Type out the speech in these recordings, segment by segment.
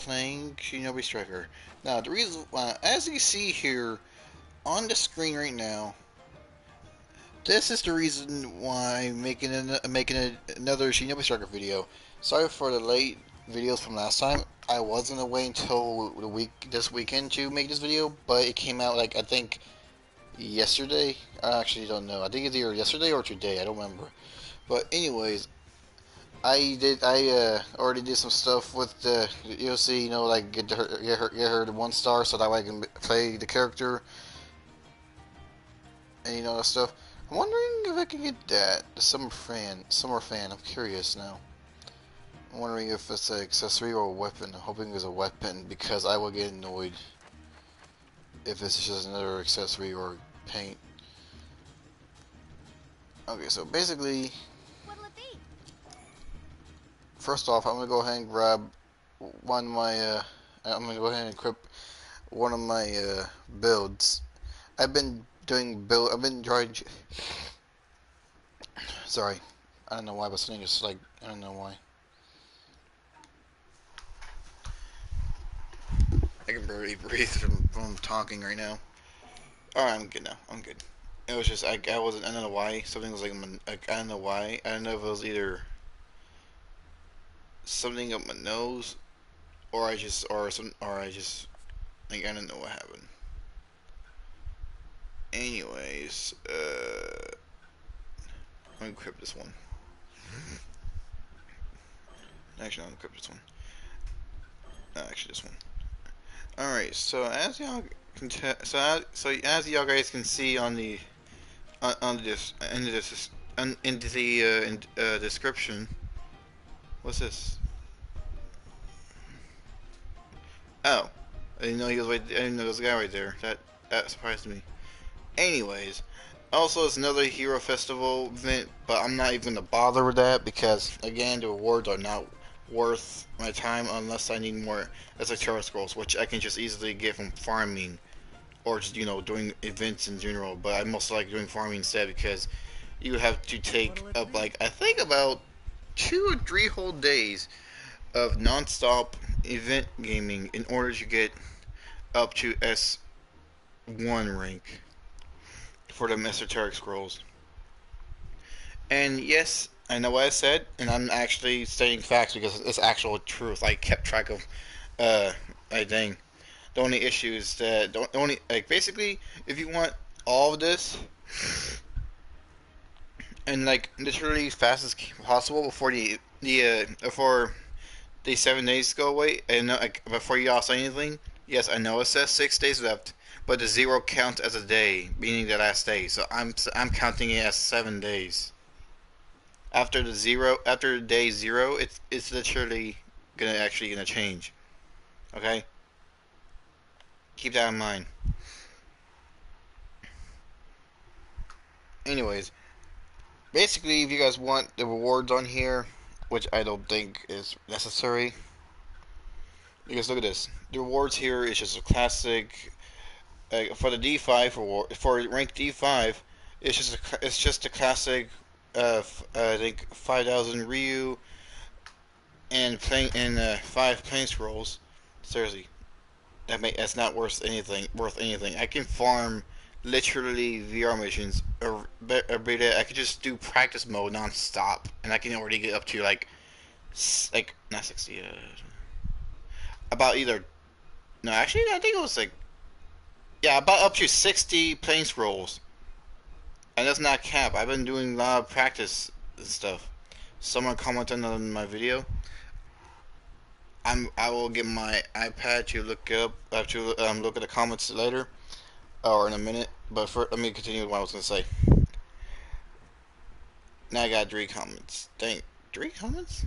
playing Shinobi Striker. Now, the reason why, as you see here on the screen right now, this is the reason why I'm making another Shinobi Striker video. Sorry for the late videos from last time. I wasn't away until this weekend to make this video, but it came out like I think yesterday. I actually don't know. I think it's either yesterday or today. I don't remember. But anyways, I already did some stuff with the EOC, like get her to 1 star so that way I can play the character and that stuff. I'm wondering if I can get that the summer fan. I'm curious now. I'm wondering if it's an accessory or a weapon. I'm hoping it's a weapon because I will get annoyed if it's just another accessory or paint. Okay, so basically, first off, I'm gonna go ahead and grab one of my. I'm gonna go ahead and equip one of my builds. I've been doing build. I've been trying. Sorry, I don't know why, but something just like I don't know why. I can barely breathe from talking right now. Alright, I'm good now. I'm good. It was just I wasn't. I don't know why. Something was like I don't know why. I don't know if it was either something up my nose or I just like I don't know what happened. Anyways, I'm gonna equip this one. Actually, I'm gonna equip this one. No, actually, this one. All right. So as y'all can so as y'all guys can see on the on this in the description. What's this? Oh, I didn't know he was right. I didn't know there was a guy right there. That surprised me. Anyways, also it's another Hero Festival event, but I'm not even gonna bother with that because again the rewards are not worth my time unless I need more esoteric scrolls, which I can just easily get from farming or just doing events in general. But I most like doing farming instead because you have to take up like I think about 2 or 3 whole days of non-stop event gaming in order to get up to S1 rank for the esoteric scrolls. And yes, I know what I said, and I'm actually stating facts because it's actual truth. I kept track of, I think. The only issue is that the only like basically, if you want all of this and like literally as fast as possible before before the 7 days go away, and like before you all say anything, yes, I know it says 6 days left, but the zero counts as a day, meaning the last day. So I'm counting it as 7 days. After day zero, it's literally gonna change. Okay, keep that in mind. Anyways, basically, if you guys want the rewards on here, which I don't think is necessary, because look at this. The rewards here is just a classic. For the D5 for rank D5, it's just a classic. I think 5,000 Ryu and playing and 5 plane scrolls. Seriously, that's not worth anything. I can farm literally VR missions every day. I could just do practice mode non-stop, and I can already get up to like not 60. About either no, actually I think it was like yeah, about up to 60 plane scrolls, and that's not cap. I've been doing a lot of practice and stuff. Someone commented on my video. I will get my iPad to look up to look at the comments later or in a minute. But first, let me continue with what I was gonna say. Now I got 3 comments. Dang, 3 comments?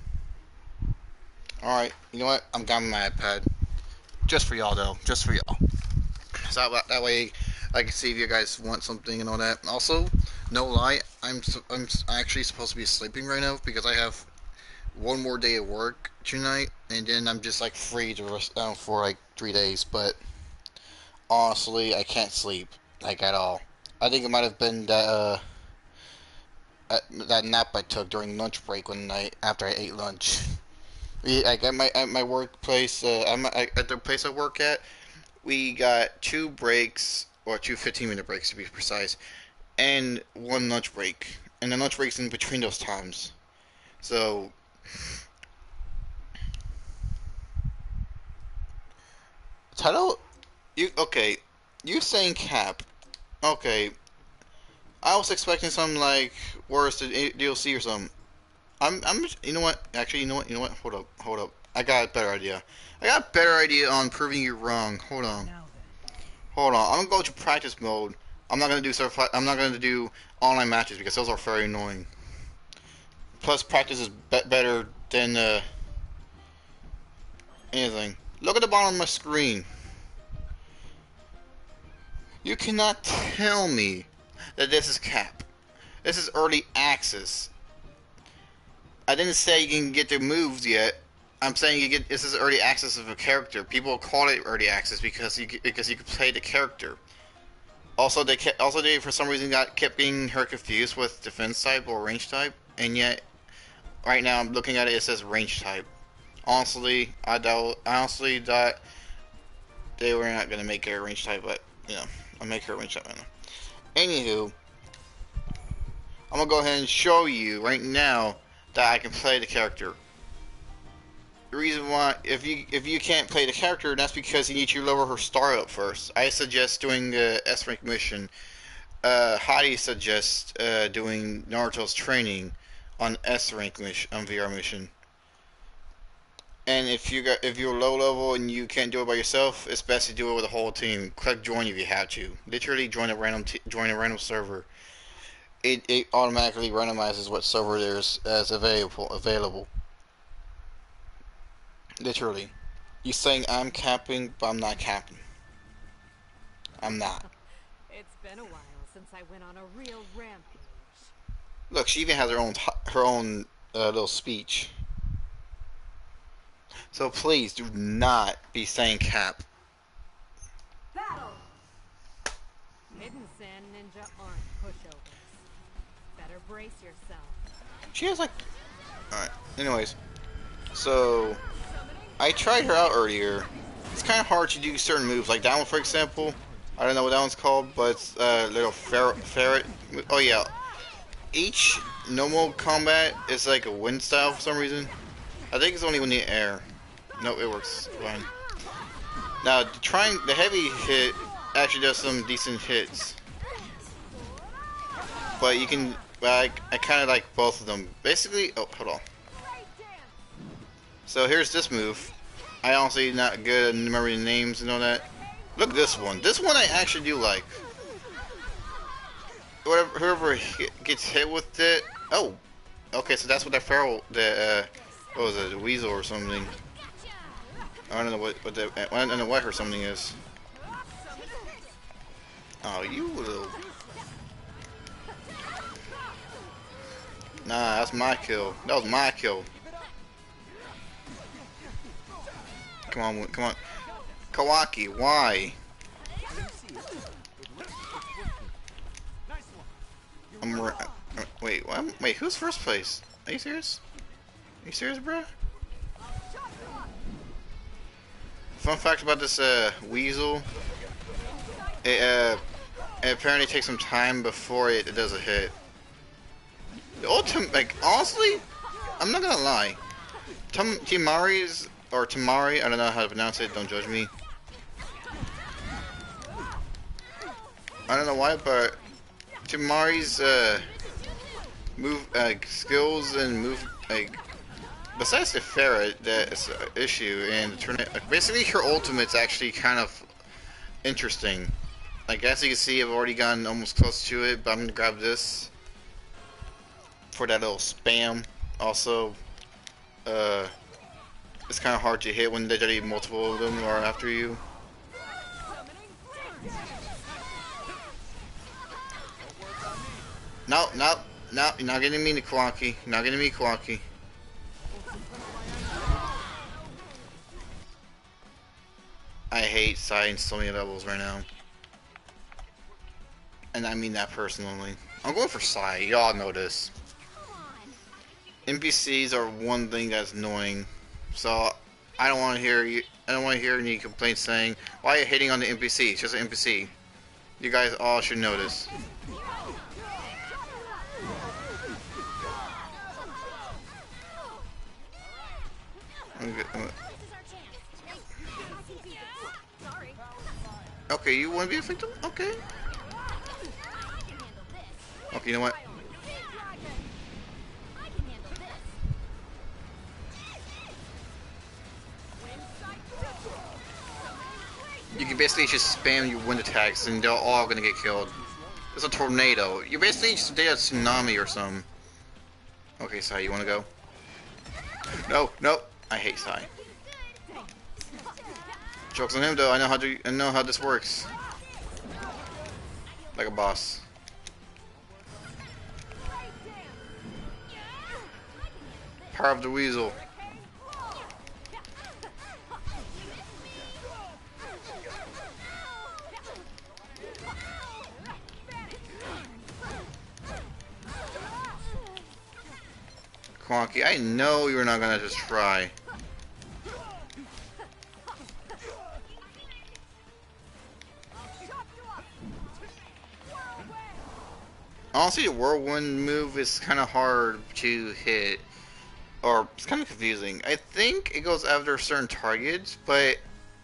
All right, you know what? I'm got my iPad just for y'all though, just for y'all. So that way I can see if you guys want something and all that. Also, no lie, I'm actually supposed to be sleeping right now because I have one more day of work tonight, and then I'm just like free to rest for like 3 days. But honestly, I can't sleep like at all. I think it might have been that nap I took during lunch break one night after I ate lunch. Yeah, like at my workplace, at the place I work at, we got two breaks, or two 15-minute breaks to be precise, and one lunch break, and the lunch breaks in between those times. So, title, you okay? You saying cap? Okay, I was expecting something like worse than DLC or something. you know what? Actually, you know what? Hold up. I got a better idea. I got a better idea on proving you wrong. Hold on. Hold on. I'm gonna go to practice mode. I'm not gonna do online matches because those are very annoying. Plus, practice is better than anything. Look at the bottom of my screen. You cannot tell me that this is cap. This is early access. I didn't say you can get the moves yet. I'm saying you get this is early access of a character. People call it early access because you can play the character. Also, they for some reason kept getting her confused with defense type or range type, and yet right now I'm looking at it. It says range type. Honestly, I honestly thought they were not gonna make her a range type, but you know, I'll make her a range type right now. Anywho, I'm gonna go ahead and show you right now that I can play the character. The reason why, if you can't play the character, that's because you need to lower her star up first. I suggest doing the S rank mission. Heidi suggests doing Naruto's training on S rank mission on VR mission. And if you're low level and you can't do it by yourself, it's best to do it with a whole team. Click join if you have to. Literally join a random server. It automatically randomizes what server there's as available. Literally. You saying I'm capping, but I'm not capping. I'm not. It's been a while since I went on a real rampage. Look, she even has her own little speech. So please do not be saying cap. Battle! Hidden Sand Ninja aren't pushovers. Better brace yourself. She has like... Alright, anyways. So, I tried her out earlier. It's kind of hard to do certain moves. Like that one, for example. I don't know what that one's called, but it's little ferret. Oh yeah. Each normal combat is like a wind style for some reason. I think it's only when the air. No, it works fine. Now, the heavy hit actually does some decent hits. But you can, I kind of like both of them. Basically, oh, hold on. So here's this move. I honestly not good at remembering the names and all that. Look at this one. This one I actually do like. Whoever gets hit with it. Oh, okay. So that's what that feral, what was it, a weasel or something? I don't know I don't know what her something is. Oh, you little. Nah, that's my kill. That was my kill. Come on, come on. Kawaki, why? Wait, what? Wait, who's first place? Are you serious? Are you serious, bro? Fun fact about this weasel. It apparently takes some time before it does a hit. The ultimate, like honestly, I'm not gonna lie. Temari's or Temari, I don't know how to pronounce it. Don't judge me. I don't know why, but Temari's move skills and move besides the ferret that's an issue and the tournament. Basically, her ultimate's actually kind of interesting. Like as you can see, I've already gotten almost close to it, but I'm gonna grab this for that little spam. Also, it's kind of hard to hit when there's already multiple of them are after you. No, no, no, you're not getting me, Kawaki. You're not getting me, Kawaki. I hate Sai in so many levels right now. And I mean that personally. I'm going for Sai, y'all know this. NPCs are one thing that's annoying. So I don't want to hear you. I don't want to hear any complaints saying, "Why are you hating on the NPC? It's just an NPC." You guys all should know this. Okay, you want to be a victim? Okay. Okay, you know what? You can basically just spam your wind attacks and they're all gonna get killed. It's a tornado. You basically just did a tsunami or something. Okay, Sai, you wanna go? No, no. I hate Sai. Jokes on him though. I know how this works. Like a boss. Power of the Weasel. Quonky, I know you were not gonna just try. Honestly, the whirlwind move is kind of hard to hit, or it's kind of confusing. I think it goes after certain targets, but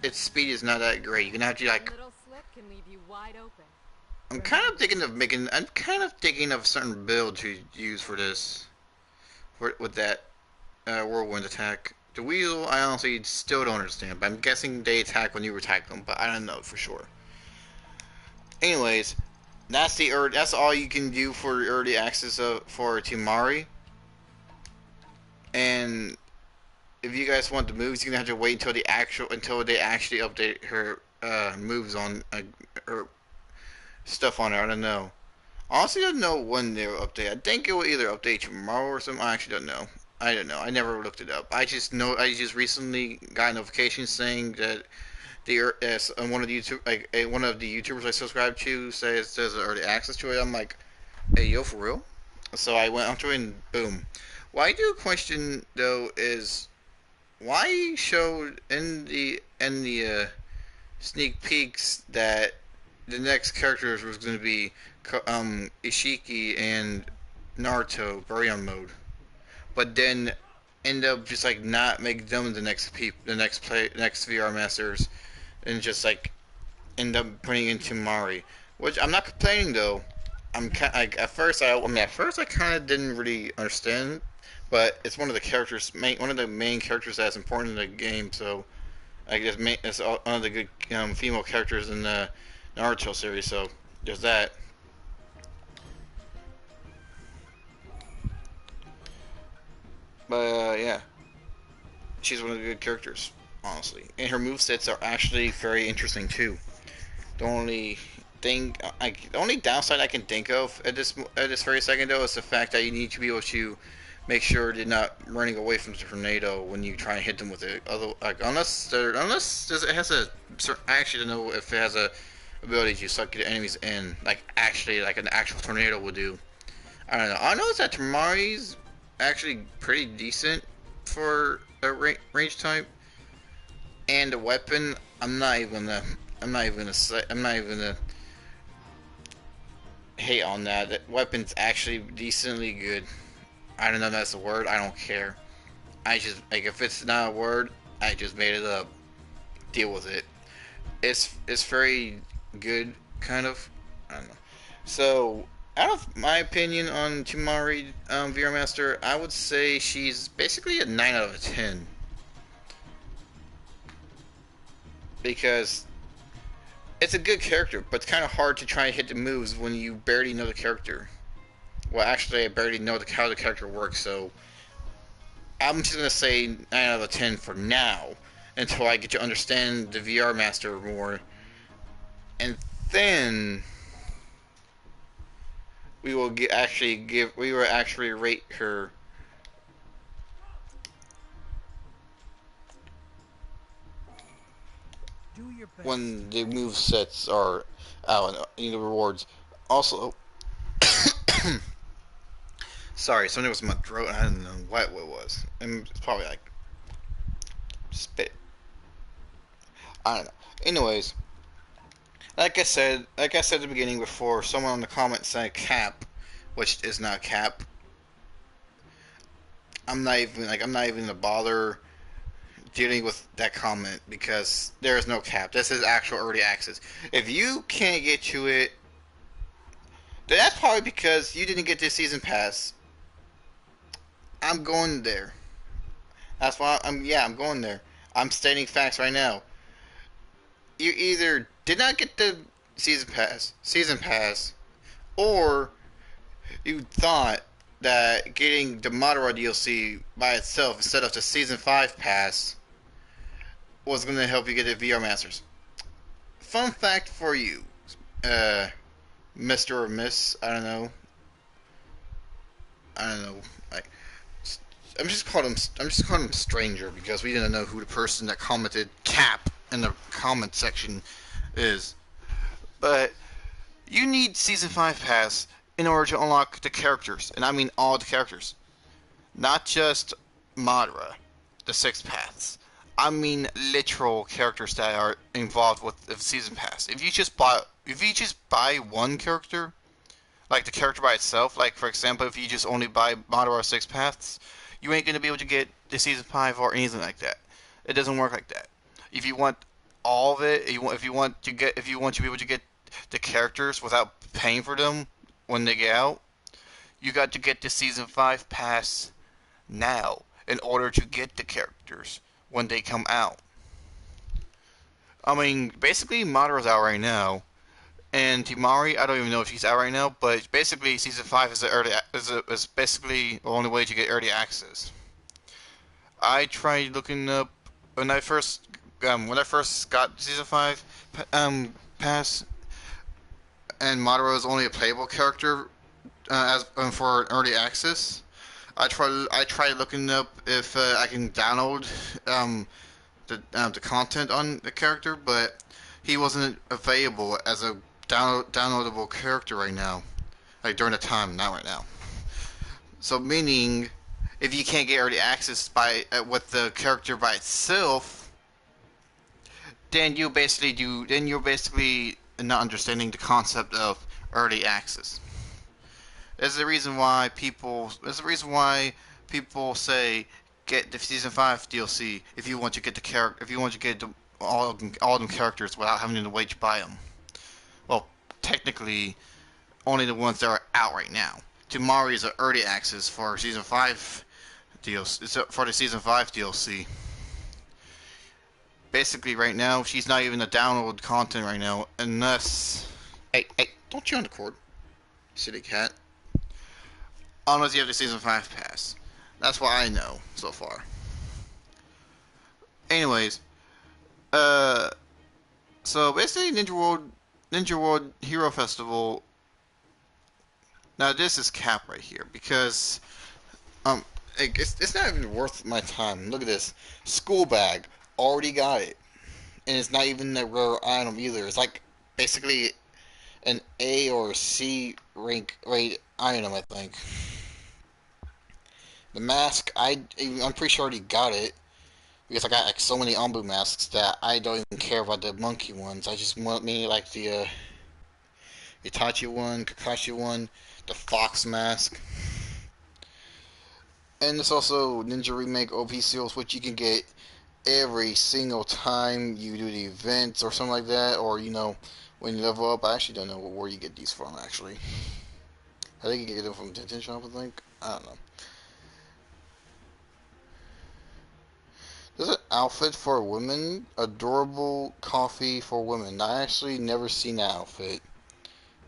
its speed is not that great. You can actually like. Little slip can leave you wide open. I'm kind of thinking of making. I'm kind of thinking of certain build to use for this, with that whirlwind attack. The weasel, I honestly still don't understand, but I'm guessing they attack when you attack them, but I don't know for sure. Anyways, that's all you can do for early access for Temari. And if you guys want the moves, you're gonna have to wait until they actually update her moves on or stuff on her. I don't know. Honestly, I don't know when they will update. I think it will either update tomorrow or something. I actually don't know. I don't know. I never looked it up. I just know. I just recently got a notification saying that one of the one of the YouTubers I subscribe to says there's early access to it. I'm like, hey, yo, for real? So I went onto it and boom. What I do question though is why showed in the sneak peeks that the next characters was going to be Ishiki and Naruto Baryon mode, but then end up just like not make them the next VR masters, and just like end up putting in Temari, which I'm not complaining though. Like at first I kind of didn't really understand, but it's one of the main characters that's important in the game. So I guess it's one of the good female characters in the Naruto series. So there's that. But yeah, she's one of the good characters, honestly, and her movesets are actually very interesting too. The only the only downside I can think of at this very second though is the fact that you need to be able to make sure they're not running away from the tornado when you try and hit them with it. Other like unless it has a I actually don't know if it has a ability to suck the enemies in like actually like an actual tornado would do. I don't know. I know that Tamari's actually pretty decent for a range type, and the weapon. I'm not even gonna hate on that. That weapon's actually decently good. I don't know if that's a word. I don't care. I just like if it's not a word, I just made it up. Deal with it. It's very good, kind of. I don't know. So, out of my opinion on Temari VR Master, I would say she's basically a 9 out of 10 because it's a good character, but it's kind of hard to try and hit the moves when you barely know the character. Well, actually, I barely know how the character works, so I'm just gonna say 9 out of 10 for now until I get to understand the VR Master more, and then we will actually rate her when the move sets are out and the rewards. Also, sorry, something was in my throat and I didn't know what it was. And it's probably like Spit. I don't know. Anyways, like I said at the beginning before, someone in the comments said cap, which is not cap. I'm not even gonna bother dealing with that comment because there is no cap. This is actual early access. If you can't get to it, then that's probably because you didn't get this season pass. I'm going there. That's why I'm going there. I'm stating facts right now. You either did not get the season pass, or you thought that getting the Madara DLC by itself instead of the season 5 pass was going to help you get the VR Masters. Fun fact for you, uh, Mr. or Miss, I don't know. I don't know. Like, I'm just calling him stranger because we didn't know who the person that commented cap in the comment section is. But you need season 5 pass in order to unlock the characters, and I mean all the characters, not just Madara, the six paths. I mean literal characters that are involved with the season pass. If you just buy one character, like the character by itself, like for example, if you just only buy Madara six paths, you ain't gonna be able to get the season 5 or anything like that. It doesn't work like that. If you want all of it, if you want to be able to get the characters without paying for them when they get out, you got to get the season 5 pass now in order to get the characters when they come out. I mean, basically Madara's out right now, and Temari, I don't even know if she's out right now, but basically season 5 is basically the only way to get early access. I tried looking up when I first got season 5 pass, and Madara is only a playable character as for early access. I tried looking up if I can download the content on the character, but he wasn't available as a downloadable character right now. Like during the time, not right now. So meaning, if you can't get early access by with the character by itself, then you're basically not understanding the concept of early access. There's the reason why people say get the season 5 DLC if you want to get the character if you want to get all of them characters without having to wait to buy them. Well, technically, only the ones that are out right now. Temari is an early access for season 5 DLC. For the season 5 DLC. Basically, right now she's not even a download content right now, unless. Hey, don't you on the cord, city cat. Unless you have the season 5 pass. That's what I know so far. Anyways, uh, so basically Ninja World Hero Festival. Now this is cap right here because um, it's not even worth my time. Look at this school bag. Already got it, and it's not even a rare item either. It's like basically an A or C rank rate item, I think. The mask, I'm pretty sure I already got it because I got like so many Ombu masks that I don't even care about the monkey ones. I just want me like the Itachi one, Kakashi one, the fox mask, and there's also Ninja Remake OP seals, which you can get every single time you do the events or something like that, or when you level up. I actually don't know where you get these from. Actually, I think you can get them from Tintin Shop. I think I don't know. There's an outfit for women. Adorable coffee for women. I actually never seen that outfit.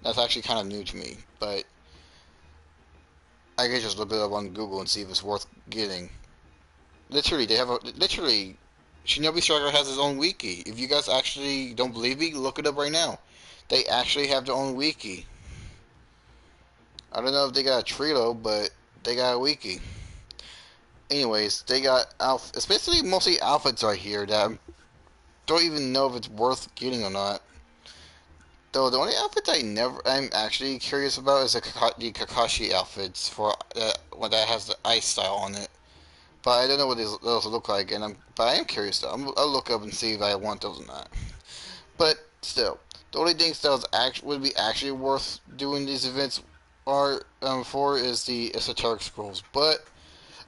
That's actually kind of new to me, but I can just look it up on Google and see if it's worth getting. Literally, Shinobi Striker has his own wiki. If you guys actually don't believe me, look it up right now. They actually have their own wiki. I don't know if they got a Trello, but they got a wiki. Anyways, they got it's basically mostly outfits right here that I don't even know if it's worth getting or not. Though the only outfit I'm actually curious about is the Kakashi outfits for that has the ice style on it. but I don't know what those look like, but I am curious though. I'll look up and see if I want those or not. But still, the only things that would be actually worth doing these events are for is the esoteric scrolls. But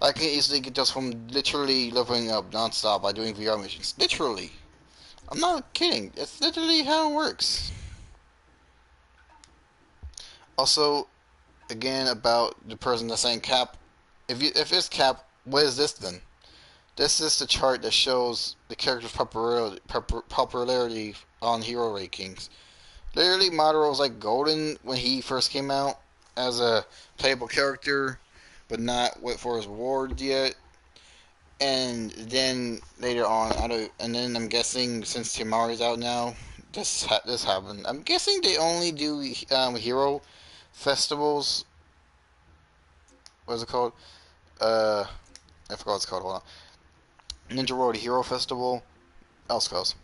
I can easily get those from literally leveling up nonstop by doing VR missions. Literally, I'm not kidding. It's literally how it works. Also, again about the person that's saying Cap. If it's Cap, what is this then? This is the chart that shows the character's popularity on hero rankings. Literally, Madara was like golden when he first came out as a playable character, but not for his rewards yet. And then later on, and then I'm guessing since Temari's out now, this happened. I'm guessing they only do hero festivals. What's it called? I forgot what it's called. Hold on. Ninja World Hero Festival. Else.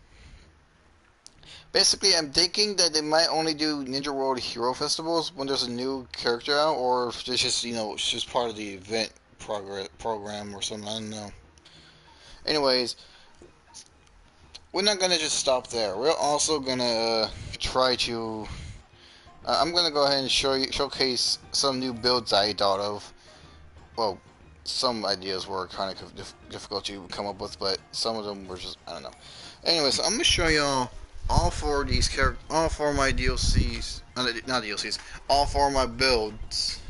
Basically, I'm thinking that they might only do Ninja World Hero Festivals when there's a new character out, or if it's just, it's just part of the event program or something. I don't know. Anyways, we're not gonna just stop there. We're also gonna try to. I'm gonna go ahead and showcase some new builds I thought of. Well, some ideas were kind of difficult to come up with, but some of them were just, I don't know. Anyway, so I'm gonna show y'all all four of these characters, all four of my DLCs, not DLCs, all four of my builds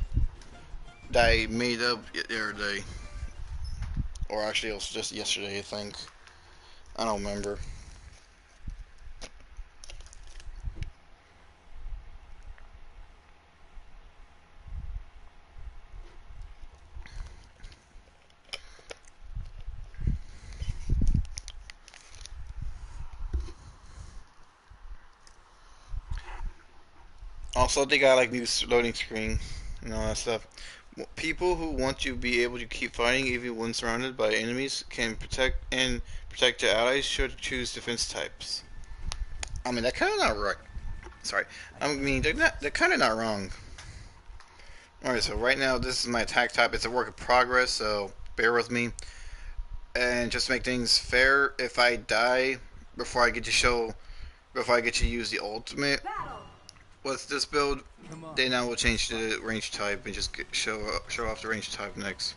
that I made up the other day, or actually it was just yesterday, I think. I don't remember. Also, they got like new loading screen and all that stuff. People who want to be able to keep fighting even when surrounded by enemies can protect their allies should choose defense types. I mean, that kind of not right. Sorry. I mean, they're kind of not wrong. Alright, so right now this is my attack type. It's a work in progress, so bear with me. And just to make things fair, if I die before I get to use the ultimate with this build, then I will change the range type and just show off the range type next.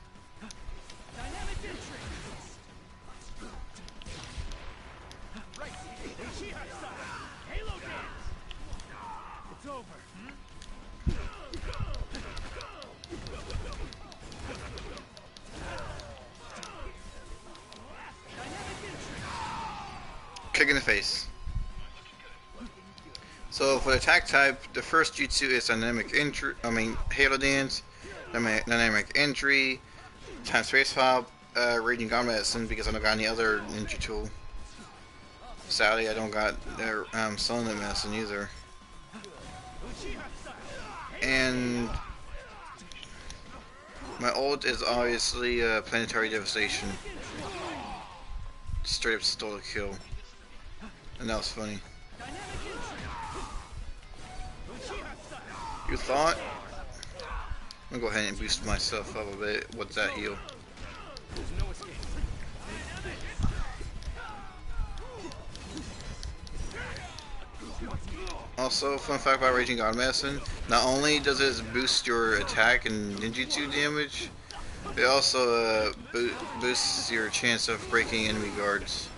Kick in the face. So for the attack type, the first jutsu is dynamic entry. Halo Dance, dynamic entry, time space hop, raging god medicine because I don't got any other ninja tool. Sadly, I don't got their Sunlit medicine either. And my ult is obviously planetary devastation. Straight up stole a kill. And that was funny. You thought? I'm gonna go ahead and boost myself up a bit with that heal. Also, fun fact about Raging God Medicine, not only does it boost your attack and ninjutsu damage, it also boosts your chance of breaking enemy guards.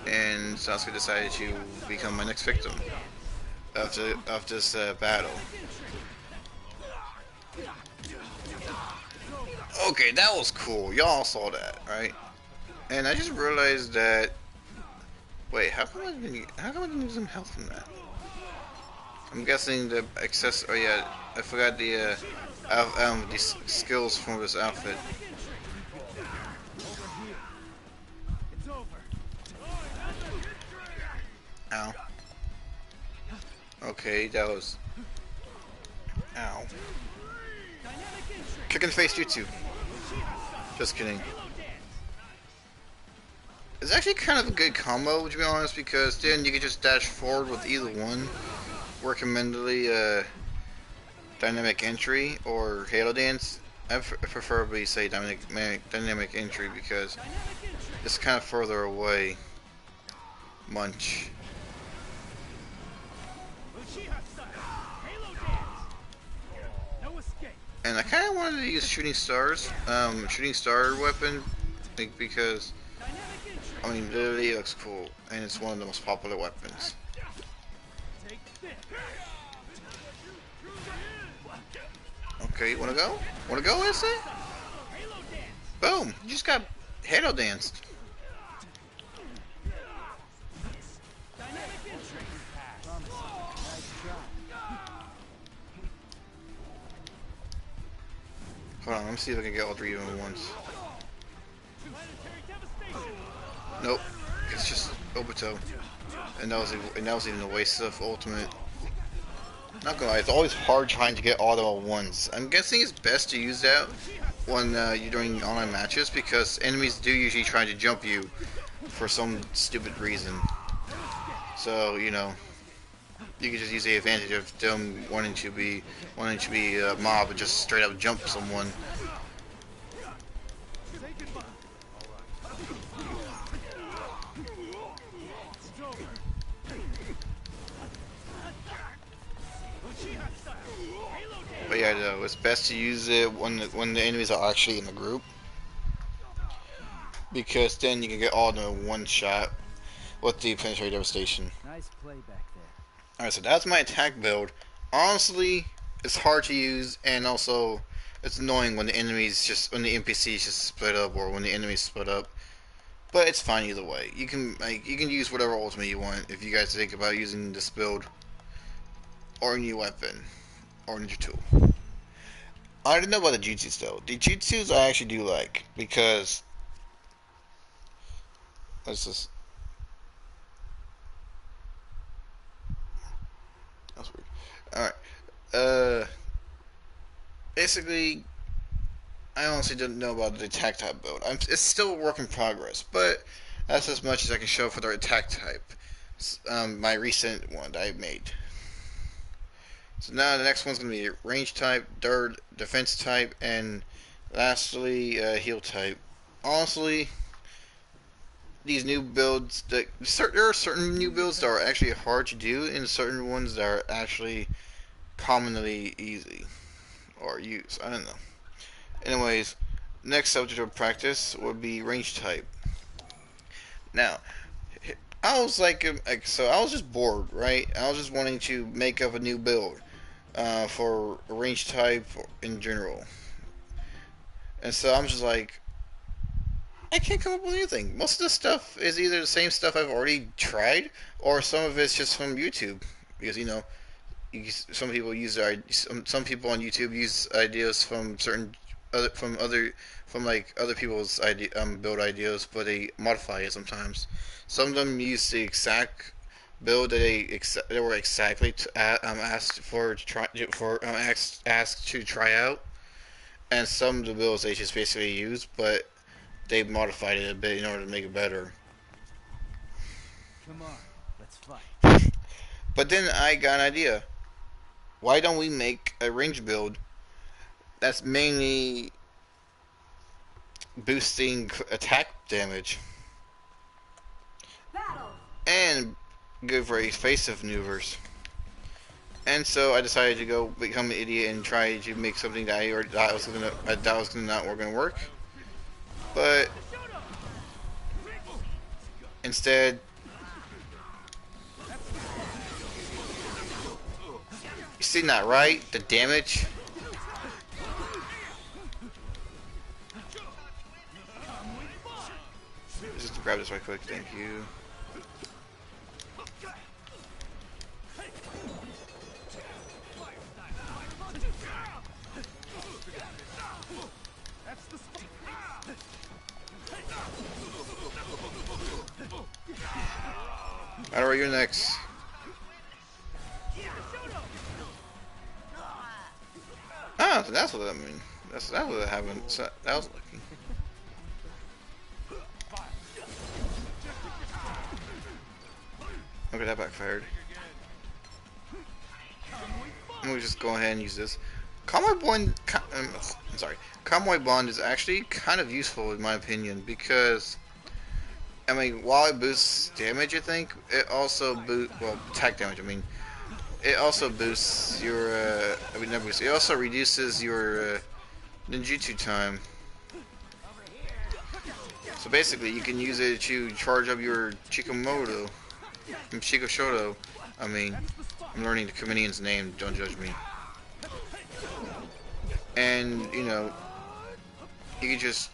And Sasuke decided to become my next victim of this battle. Okay, that was cool. Y'all saw that, right? And I just realized that. Wait, how come I didn't lose some health from that? I'm guessing the excess. Oh yeah, I forgot the skills from this outfit. Ow. Okay, that was. Ow. Kick in the face, jutsu. Just kidding. It's actually kind of a good combo, to be honest, because then you can just dash forward with either one. Recommendedly, dynamic entry or Halo Dance. preferably say dynamic entry because it's kind of further away. Munch. And I kind of wanted to use shooting stars, shooting star weapon, like, because I mean, literally it looks cool, and it's one of the most popular weapons. Okay, wanna go? Wanna go, is it? Boom! You just got Halo danced. Hold on, let me see if I can get all three of them at once. Nope, it's just Obito, and that was even a waste of ultimate. Not gonna lie, it's always hard trying to get all of them at once. I'm guessing it's best to use that when you're doing online matches because enemies do usually try to jump you for some stupid reason. So you know, you can just use the advantage of them wanting to be a mob and just straight up jump someone. But yeah, though, it's best to use it when the enemies are actually in the group, because then you can get all of them in one shot with the planetary devastation. Nice play back there. Alright, so that's my attack build. Honestly, it's hard to use, and also it's annoying when the NPCs just split up, or when the enemies split up. But it's fine either way. You can use whatever ultimate you want if you guys think about using this build, or a new weapon, or ninja tool. I don't know about the jutsus though. The jutsus I actually do like, because let's just, that's weird. Alright. Basically, I honestly didn't know about the attack type build. It's still a work in progress, but that's as much as I can show for the attack type. My recent one that I made. So now the next one's going to be range type, third defense type, and lastly heal type. Honestly, these new builds, there are certain new builds that are actually hard to do, and certain ones that are actually commonly easy or use. I don't know. Anyways, next subject of practice would be range type. Now, I was so I was just bored, right? I was just wanting to make up a new build for range type in general, and so I'm just like, I can't come up with anything. Most of the stuff is either the same stuff I've already tried, or some of it's just from YouTube, because you know, some people use some people on YouTube use ideas from other people's build ideas, but they modify it sometimes. Some of them use the exact build that they were exactly asked to try out, and some of the builds they just basically use, but they modified it a bit in order to make it better. Come on, let's fight. But then I got an idea. Why don't we make a range build that's mainly boosting attack damage and good for evasive maneuvers? And so I decided to go become an idiot and try to make something that I thought was not gonna work. But instead, you see, not right? The damage. Just grab this right quick. Thank you. Alright, you're next. Ah, so that's what that means. That's what happened. So that was lucky. Okay, that backfired. I'm gonna just go ahead and use this. I'm sorry. Convoy Bond is actually kind of useful in my opinion because I mean, while it boosts damage, I think it also attack damage. I mean, it also boosts your I mean, not boost. It also reduces your ninjutsu time. So basically, you can use it to charge up your Shikoshoto. I mean, I'm learning the comedian's name. Don't judge me. And you know, you can just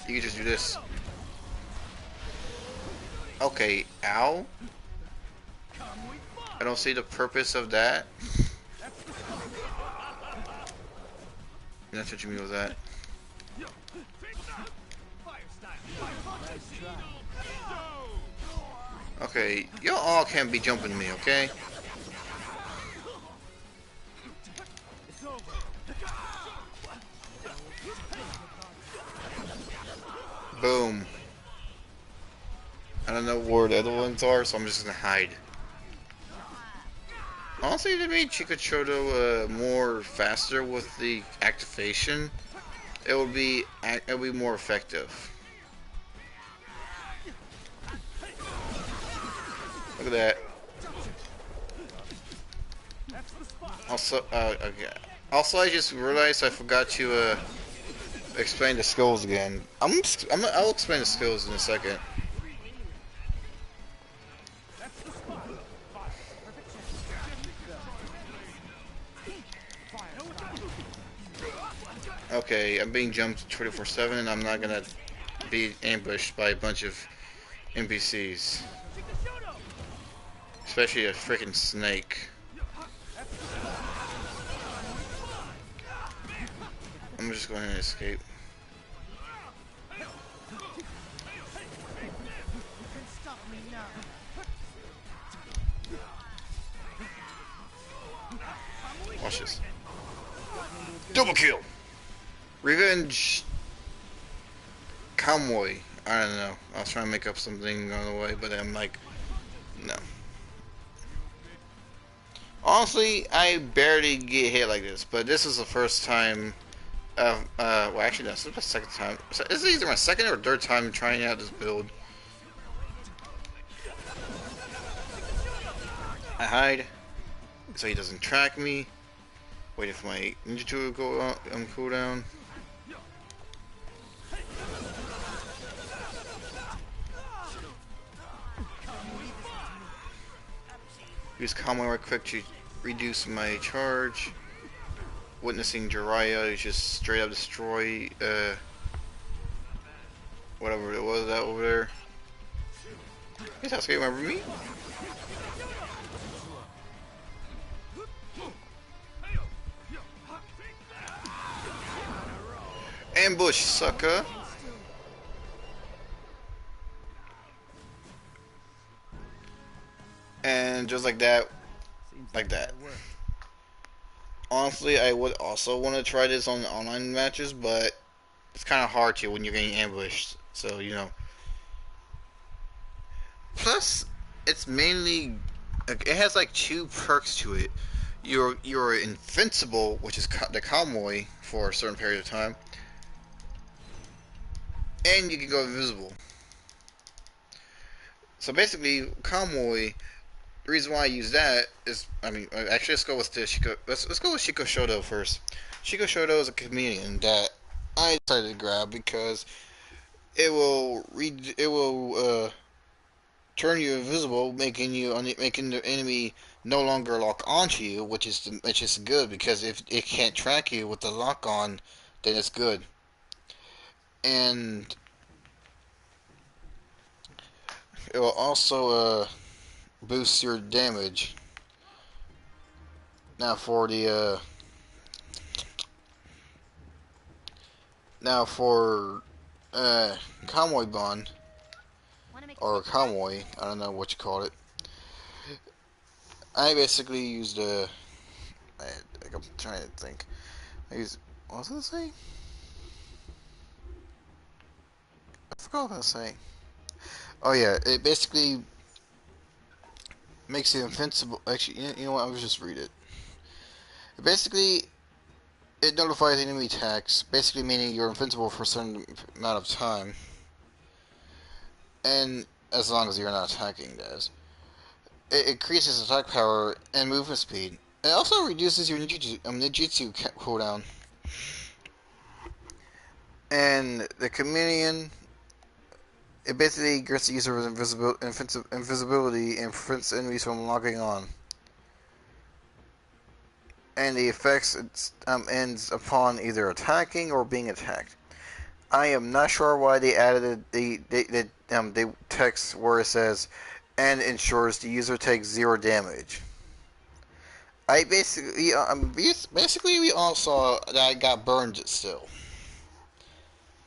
do this. Okay, ow. I don't see the purpose of that. You're not touching me with that. Okay, y'all all can't be jumping me, okay? Boom. I don't know where the other ones are, so I'm just gonna hide. Honestly, to make Chikochoto more faster with the activation, it'll be more effective. Look at that. Also, okay. Also, I just realized I forgot to explain the skills again. I'll explain the skills in a second. Okay, I'm being jumped 24/7, and I'm not gonna be ambushed by a bunch of NPCs, especially a freaking snake. I'm just going to escape. Watch this. Double kill! Revenge Convoy. I don't know. I was trying to make up something on the way, but I'm like, no. Honestly, I barely get hit like this, but this is the first time well actually no, this is my second time. This is either my second or third time trying out this build. I hide, so he doesn't track me. Waiting for my ninja to go on cooldown. Use combo right quick to reduce my charge. Witnessing Jiraiya just straight up destroy whatever it was that over there. Hey Sasuke, remember me? Ambush, sucker! And just like that, like that. Honestly, I would also want to try this on online matches, but it's kind of hard to when you're getting ambushed. So, you know. Plus, it's mainly, it has like two perks to it. You're invincible, which is the convoy for a certain period of time, and you can go invisible. So basically, convoy. The reason why I use that is, I mean, actually, let's go with the let's go with Shiko Shoto first. Shiko Shoto is a comedian that I decided to grab because it will turn you invisible, making the enemy no longer lock onto you, which is good because if it can't track you with the lock on, then it's good. And it will also boost your damage. Now for the Convoy Bond or Convoy, I don't know what you call it. I basically used I'm trying to think. What was it say? I forgot what I was saying. Oh yeah, it basically makes you invincible. Actually, you know what? I'll just read it. It basically it notifies enemy attacks, basically meaning you're invincible for a certain amount of time, and as long as you're not attacking, that is. It increases attack power and movement speed. It also reduces your ninjutsu cooldown. And the chameleon, it basically grants the user invisibility and prevents enemies from locking on. And the effects ends upon either attacking or being attacked. I am not sure why they added the text where it says, and ensures the user takes 0 damage. I basically we all saw that I got burned still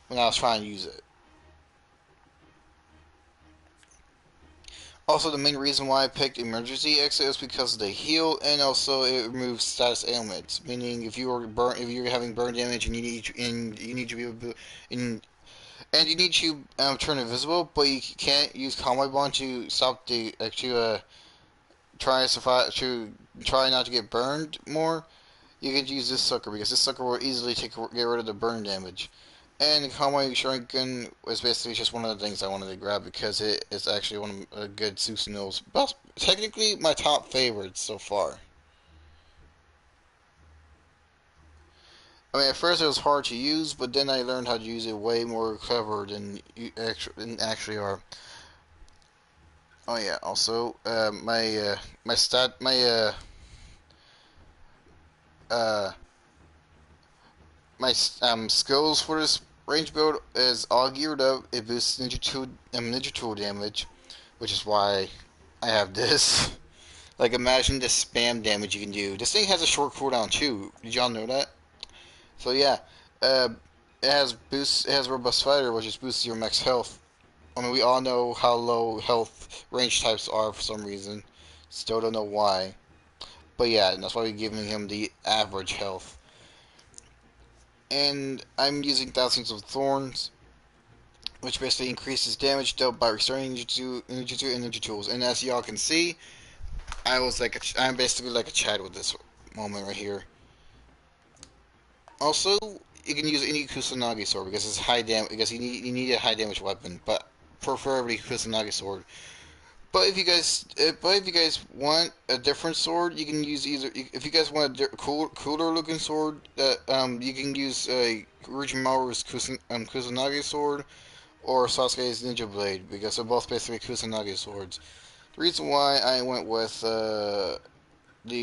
when I was trying to use it. Also, the main reason why I picked emergency exit is because of the heal, and also it removes status ailments. Meaning, if you're having burn damage, and you need to be able to, and you need to turn invisible, but you can't use Convoy Bond to stop the try to survive to try not to get burned more. You can use this sucker because this sucker will easily get rid of the burn damage. And the Conway Shuriken was basically just one of the things I wanted to grab because it is actually one of the good Susanoo's. But technically my top favorites so far. I mean, at first it was hard to use, but then I learned how to use it way more clever than you actually are. Oh yeah, also my stat uh my skills for this range build is all geared up. It boosts ninja tool damage, which is why I have this. Like, imagine the spam damage you can do. This thing has a short cooldown too. Did y'all know that? So yeah, uh, It has robust fighter, which just boosts your max health. I mean, we all know how low health range types are for some reason. Still don't know why. But yeah, and that's why we're giving him the average health. And I'm using Thousands of Thorns, which basically increases damage dealt by restoring ninjutsu and ninja tools. And as y'all can see, I'm basically like a Chad with this moment right here. Also, you can use any Kusanagi sword because it's high damage. Because you need a high damage weapon, but preferably Kusanagi sword. But if you guys want a different sword, you can use either. If you guys want a cooler looking sword, you can use Orochimaru's Kusanagi sword or Sasuke's Ninja Blade because they're both basically Kusanagi swords. The reason why I went with the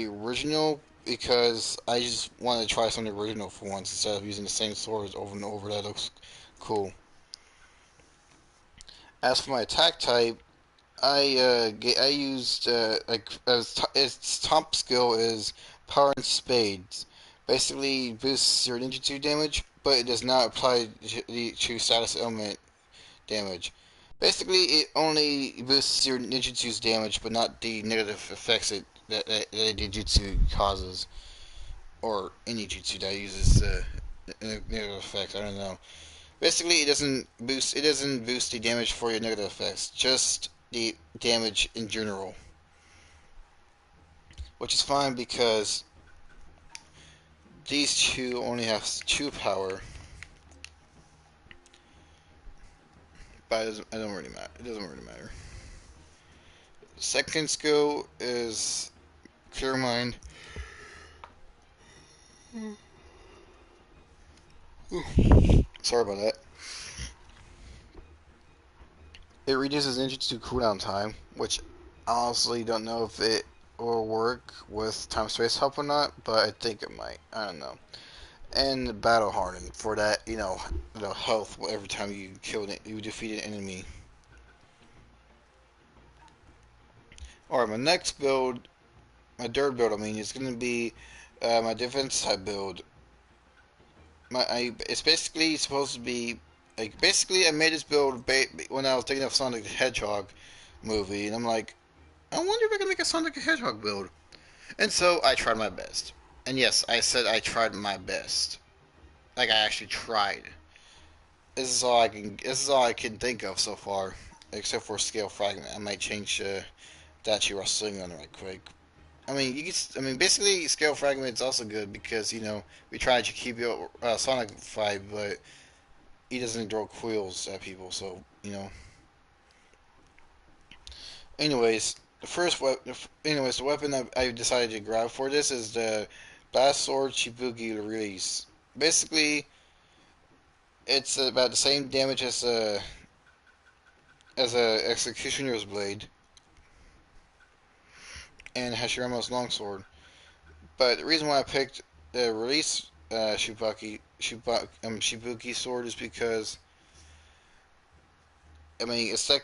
original because I just wanted to try something original for once instead of using the same swords over and over. That looks cool. As for my attack type, I used its top skill is Power and Spades. Basically boosts your ninjutsu damage, but it does not apply to status element damage. Basically, it only boosts your ninjutsu's damage, but not the negative effects that ninjutsu causes, or any jutsu that uses negative effects. I don't know. Basically, it doesn't boost the damage for your negative effects, just the damage in general, which is fine because these two only have 2 power, but it don't really matter. It doesn't really matter. Second skill is Clear Mind. Sorry about that. It reduces ninjutsu cooldown time, which I honestly don't know if it will work with time space help or not, but I think it might. I don't know. And the battle harden for that, health every time you defeat an enemy. Alright, my third build, is gonna be my defense type build. It's basically supposed to be like basically I made this build when I was thinking of Sonic the Hedgehog movie, and I'm like, I wonder if I can make a Sonic the Hedgehog build. And so I tried my best. And yes, I said I tried my best. Like I actually tried. This is all I can think of so far, except for scale fragment. I might change that to Wrestling on right quick. I mean, you can. I mean, basically, scale fragment's also good because we tried to keep your Sonic fight, but he doesn't throw quills at people. So Anyways, the weapon I decided to grab for this is the Blast Sword Shibuki release. Basically, it's about the same damage as a Executioner's Blade and Hashirama's Longsword. But the reason why I picked the release Shibuki sword is because I mean it's like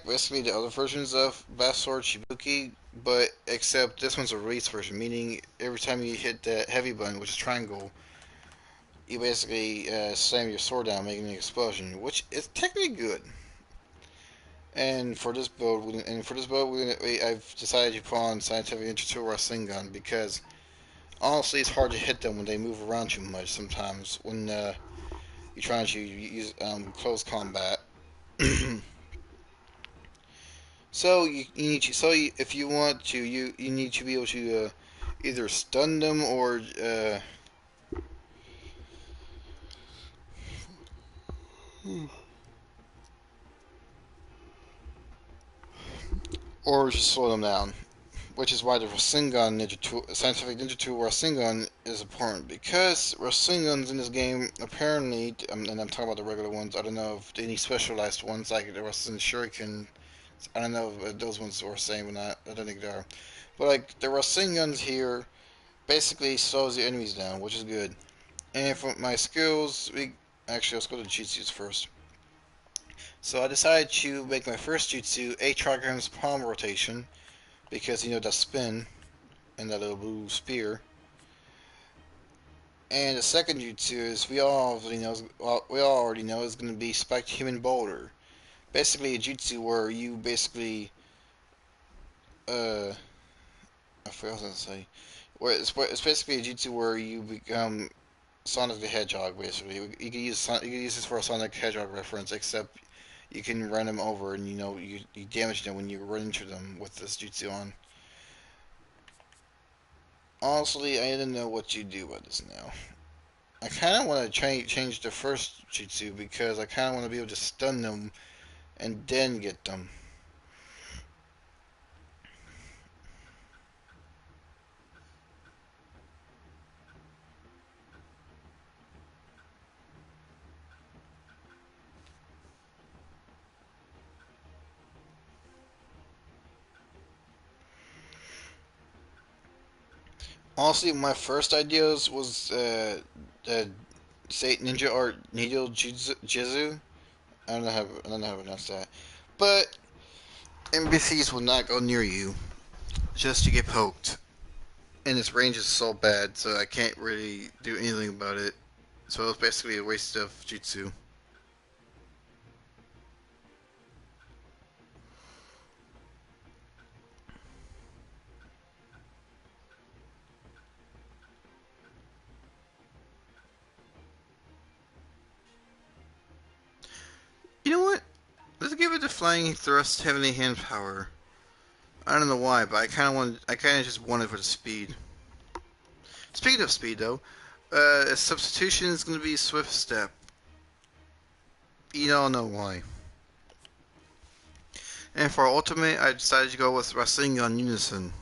basically the other versions of Blast Sword Shibuki, but except this one's a release version, meaning every time you hit the heavy button, which is triangle, you basically slam your sword down, making an explosion, which is technically good. I've decided to put on Scientific Institute Wrestling Gun because honestly, it's hard to hit them when they move around too much. Sometimes when you're trying to use close combat. If you want to, you need to be able to either stun them or just slow them down. Which is why the Rasengan Ninja Tool, Scientific Ninja Tool Rasengan is important because Rasengans in this game apparently, and I'm talking about the regular ones. I don't know if any specialized ones like the Rasen Shuriken. I don't know if those ones are the same or not. I don't think they are. But like the Rasengans here basically slows the enemies down, which is good. And for my skills, actually let's go to jutsus first. So I decided to make my first jutsu 8 trigrams palm rotation because that spin and that little blue spear. And the second jutsu is we all already know is going to be Spiked Human Boulder. Basically a jutsu where you basically I forgot what I was going to say. It's basically a jutsu where you become Sonic the Hedgehog. Basically, you can use this for a Sonic the Hedgehog reference, except you can run them over and you damage them when you run into them with this jutsu on. Honestly, I didn't know what you do about this now. I kind of want to change the first jutsu because I kind of want to be able to stun them and then get them. Honestly, my first ideas was say Ninja Art Needle Jizu. I don't know how to pronounce that. But NPCs will not go near you just to get poked. And its range is so bad, so I can't really do anything about it. So it's basically a waste of jutsu. You know what? Let's give it the flying thrust heavenly hand power. I don't know why, but I kind of just want it for the speed. Speaking of speed, though, substitution is going to be swift step. You don't know why. And for ultimate, I decided to go with Rasengan Unison.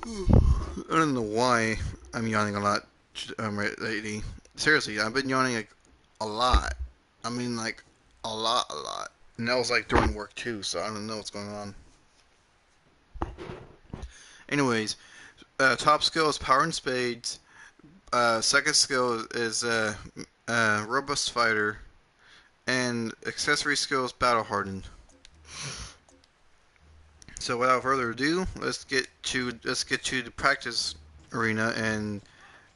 I don't know why I'm yawning a lot lately. Seriously, I've been yawning like a lot. I mean, like a lot. And that was like during work too, so I don't know what's going on. Anyways, top skill is Power and Spades. Second skill is Robust Fighter, and accessory skill is Battle Hardened. So without further ado, let's get to the practice arena and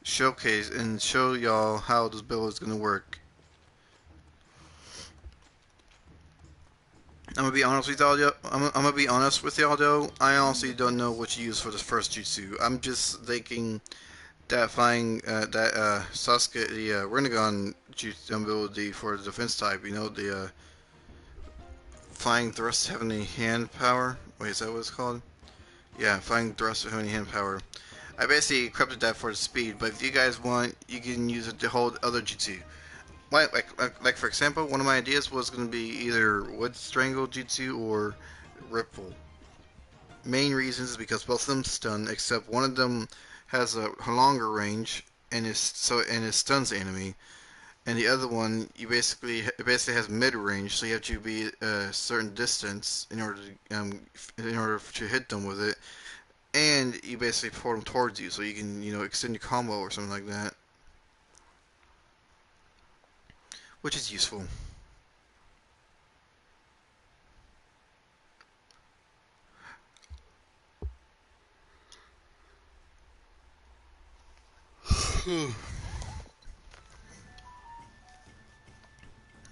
showcase and show y'all how this build is gonna work. I'm gonna be honest with y'all. I'm gonna be honest with y'all though. I honestly don't know what to use for this first jutsu. I'm just thinking that Sasuke the Rinnegan jutsu ability for the defense type. You know the Flying Thrust Heavenly Hand Power. Wait, is that what it's called? Yeah, Flying Thrust Heavenly Hand Power. I basically equipped that for the speed, but if you guys want, you can use it to hold other jutsu. Like for example, one of my ideas was going to be either Wood Strangle Jutsu or Ripple. Main reasons is because both of them stun, except one of them has a longer range and it stuns the enemy, and the other one it basically has mid range, so you have to be a certain distance in order to hit them with it, and you basically pour them towards you, so you can extend your combo or something like that, which is useful.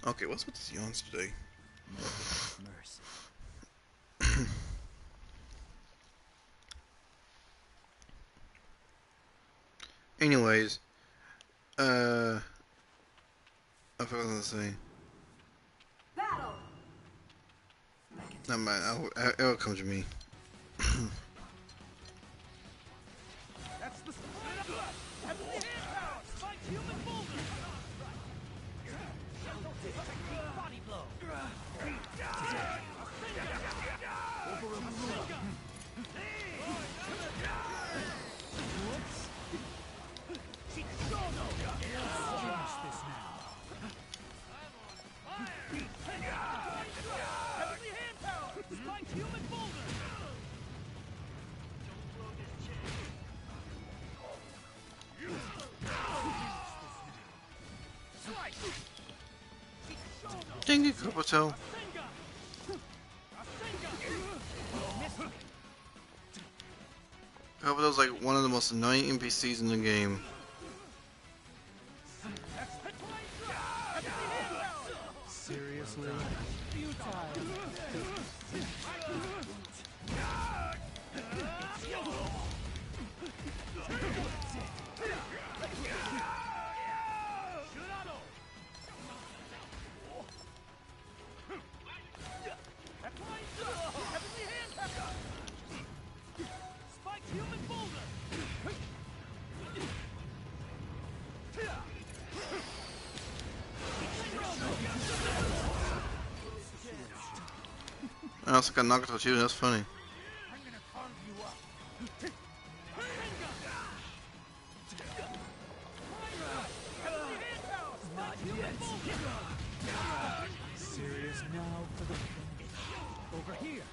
Okay, what's with these yawns today? Mercy. Anyways, I forgot what I was gonna say. Battle. Not mind. It'll come to me. That's the heavenly hand power. Spike human boulder. Body blow. Dang it, Kabuto. Kabuto's like one of the most annoying NPCs in the game. Seriously? I also got Nagato too, that's funny. Serious now for the finish. Over here.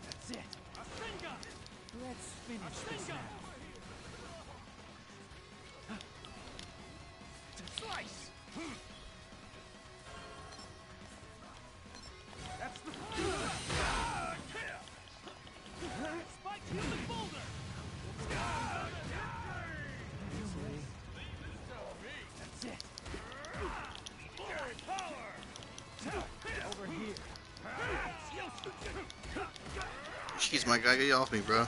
That's it. Let's finish this now. Slice. That's the spike human boulder. That's it. Power. Over here. Jeez, my guy, get off me, bro.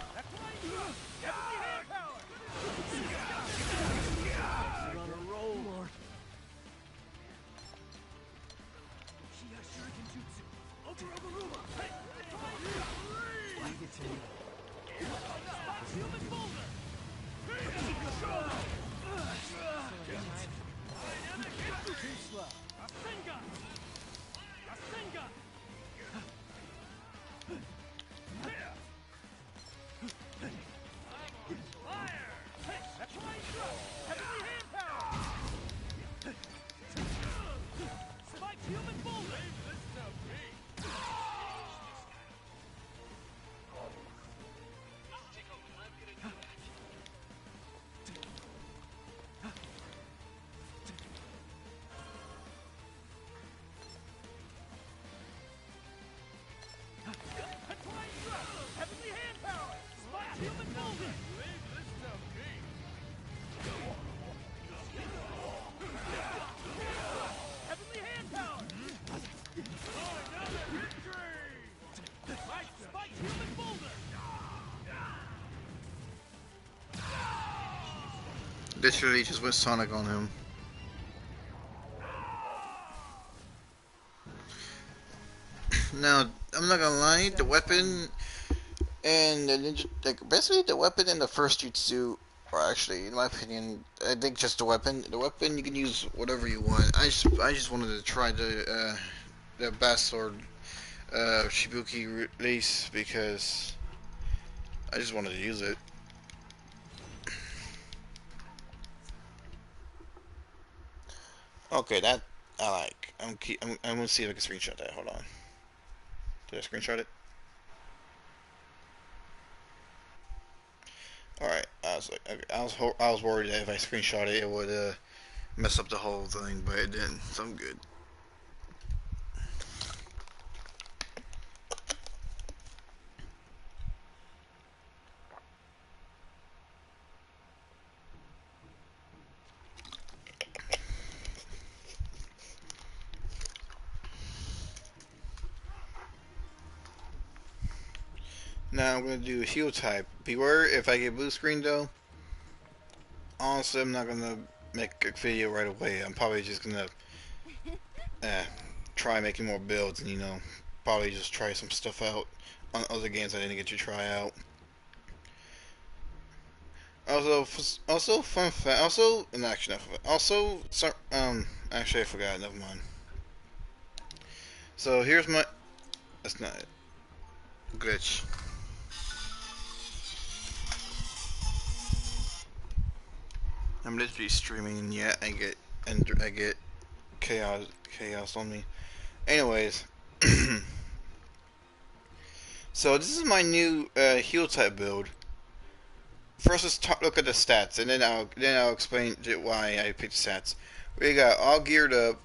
Literally just went Sonic on him. Now, I'm not gonna lie, the weapon and the ninja, like basically the weapon and the first jutsu, or actually, in my opinion, I think just the weapon. The weapon you can use whatever you want. I just wanted to try the Bass Sword Shibuki release because I just wanted to use it. Okay, that I like. I'm gonna see if I can screenshot that. Hold on. Did I screenshot it? All right. I was like, okay, I was worried that if I screenshot it, it would mess up the whole thing, but it didn't. So I'm good. Now I'm gonna do heal type. Beware if I get blue screen though. Honestly, I'm not gonna make a video right away. I'm probably just gonna uh, try making more builds and probably just try some stuff out on other games I didn't get to try out. Also fun fact. Also, no, actually, not also, actually, I forgot. Never mind. So here's my. That's not it. Glitch. I'm literally streaming, and yet I get chaos on me. Anyways, so this is my new heal type build. First, let's look at the stats, and then I'll explain why I picked the stats. We got all geared up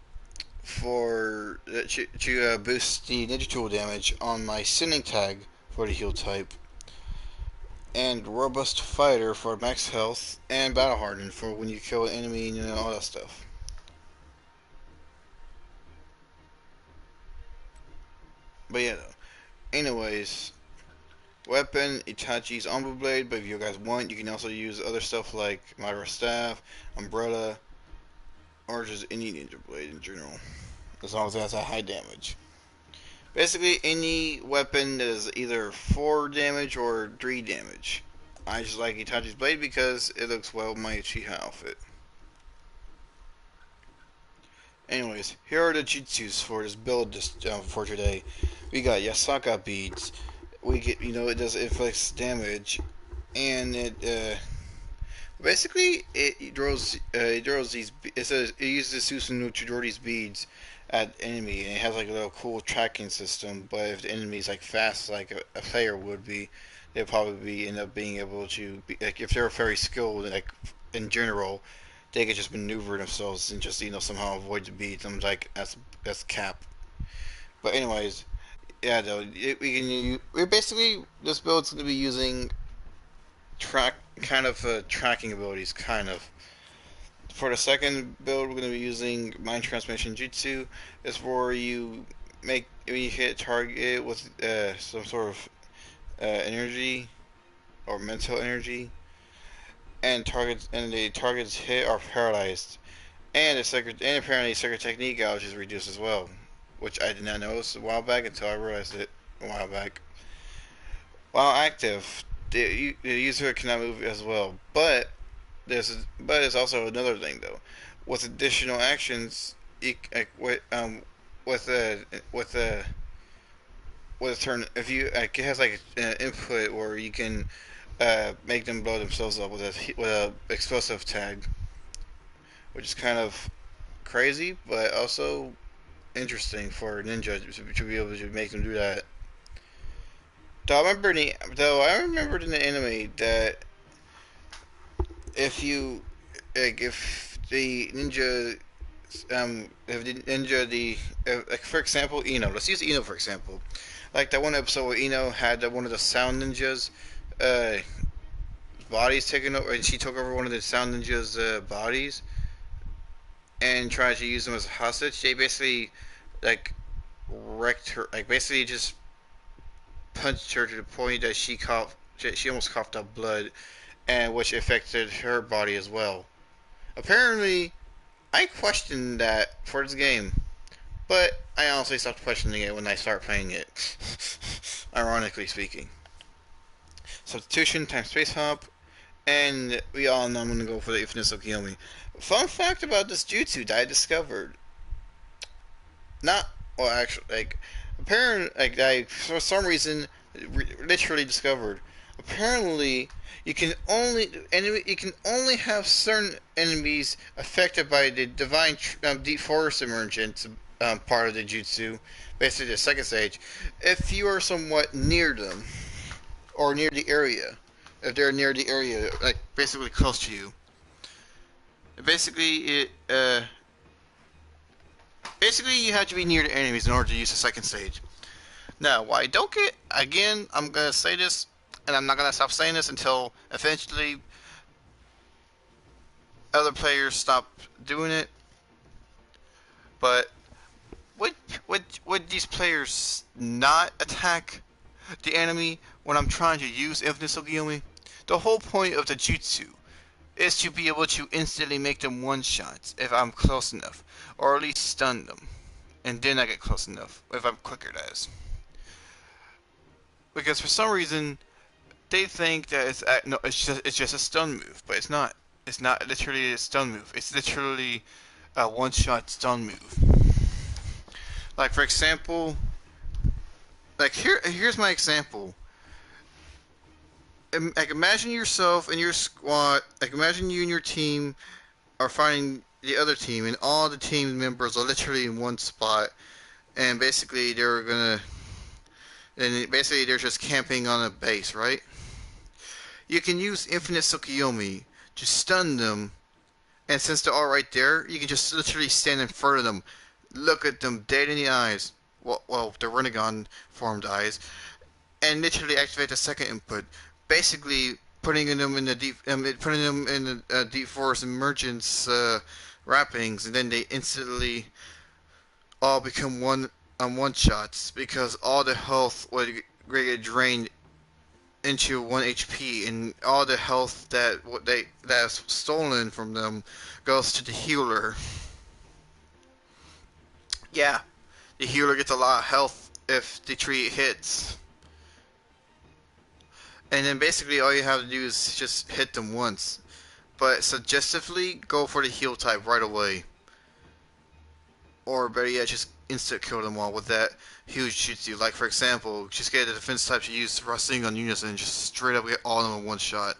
for to boost the ninja tool damage on my sending tag for the heal type, and robust fighter for max health, and battle hardened for when you kill an enemy and all that stuff. But yeah, though. Anyways, weapon Itachi's Umber Blade, but if you guys want, you can also use other stuff like Madara Staff, Umbrella, or just any ninja blade in general, as long as it has a high damage. Basically, any weapon that is either 4 damage or 3 damage. I just like Itachi's Blade because it looks well with my Uchiha outfit. Anyways, here are the jutsus for this build for today. We got Yasaka beads. We get, it does inflicts damage, and it draws these. It says it uses Susanoo to draw these beads at enemy, and it has like a little cool tracking system. But if the enemy's like fast, like a player would be, they'll probably end up being able to be like if they're very skilled, like in general, they could just maneuver themselves and just somehow avoid the beats. I'm like that's cap. But anyways, yeah, though we basically this build's gonna be using tracking abilities, kind of. For the second build, we're gonna be using mind transmission jutsu. It's where you make when you hit target with some sort of energy or mental energy, and the targets hit are paralyzed. And apparently secret technique gouge is reduced as well, which I did not notice a while back until I realized it a while back. While active, the user cannot move as well, but there's also another thing though. With additional actions, with a with a with a turn, if you it has like an input where you can make them blow themselves up with a explosive tag, which is kind of crazy, but also interesting for ninja to be able to make them do that. Though I remembered in the anime that if you if the ninja if the ninja the like for example let's use Ino for example, like that one episode where Ino had one of the sound ninjas uh bodies taken over, and she took over one of the sound ninjas bodies and tried to use them as a hostage. They basically like wrecked her, like basically just punched her to the point that she almost coughed up blood, and which affected her body as well. Apparently, I questioned that for this game, But I honestly stopped questioning it when I started playing it. Ironically speaking. Substitution times space hop, and we all know I'm gonna go for the Infinite Tsukiyomi. Fun fact about this jutsu that I discovered. Not, well, actually, like, apparently, like, I, for some reason, literally discovered. Apparently, you can only have certain enemies affected by the divine deep forest emergence part of the jutsu, basically the second stage, if you are somewhat near them or near the area. If they're near the area, like basically close to you. Basically, basically you have to be near the enemies in order to use the second stage. Now, why I don't get, again, I'm gonna say this, and I'm not gonna stop saying this until eventually other players stop doing it. But would these players not attack the enemy when I'm trying to use Infinite Tsukiyomi? The whole point of the jutsu is to be able to instantly make them one shots if I'm close enough, or at least stun them, and then I get close enough if I'm quicker. That is, because for some reason they think that no, it's just a stun move, but it's not. It's not literally a stun move. It's literally a one-shot stun move. Like for example, like here's my example. Like imagine yourself and your squad. Like imagine you and your team are fighting the other team, and all the team members are literally in one spot, and basically basically they're just camping on a base, right? You can use Infinite Tsukiyomi to stun them, and since they're all right there, you can just literally stand in front of them, look at them dead in the eyes. Well, the Renegon formed eyes, and literally activate the second input. Basically, putting them in the deep forest emergence wrappings, and then they instantly all become one shots because all the health would get drained into 1 HP, and all the health that's stolen from them goes to the healer. Yeah, the healer gets a lot of health if the tree hits. And then basically all you have to do is just hit them once. But suggestively, go for the heal type right away. Or better yet, just instant kill them all with that huge jutsu. Like for example, just get the defense type to use Rusting on unison and just straight up get all of them in one shot.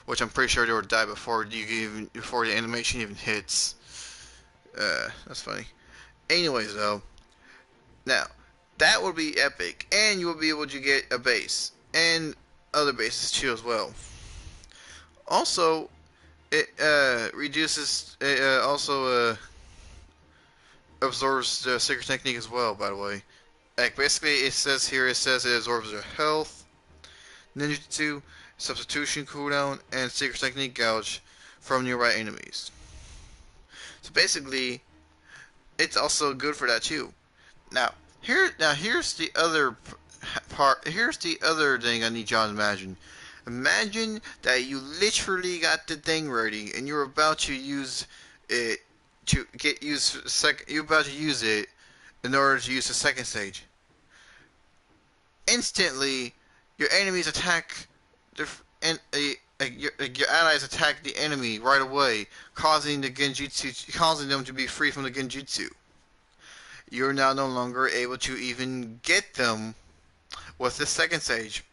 Which I'm pretty sure they would die before before the animation even hits. That's funny. Anyways though, now that would be epic, and you will be able to get a base and other bases too as well. Also, it reduces. It also absorbs the secret technique as well. By the way, like basically it says here, it says it absorbs your health, ninjutsu, substitution cooldown, and secret technique gouge from nearby enemies. So basically, it's also good for that too. Here's the other part. Here's the other thing I need y'all to imagine. Imagine that you literally got the thing ready and you're about to use it to get use You're about to use it in order to use the second stage. Instantly, your enemies attack the and your allies attack the enemy right away, causing them to be free from the genjutsu. You're now no longer able to even get them with the second stage.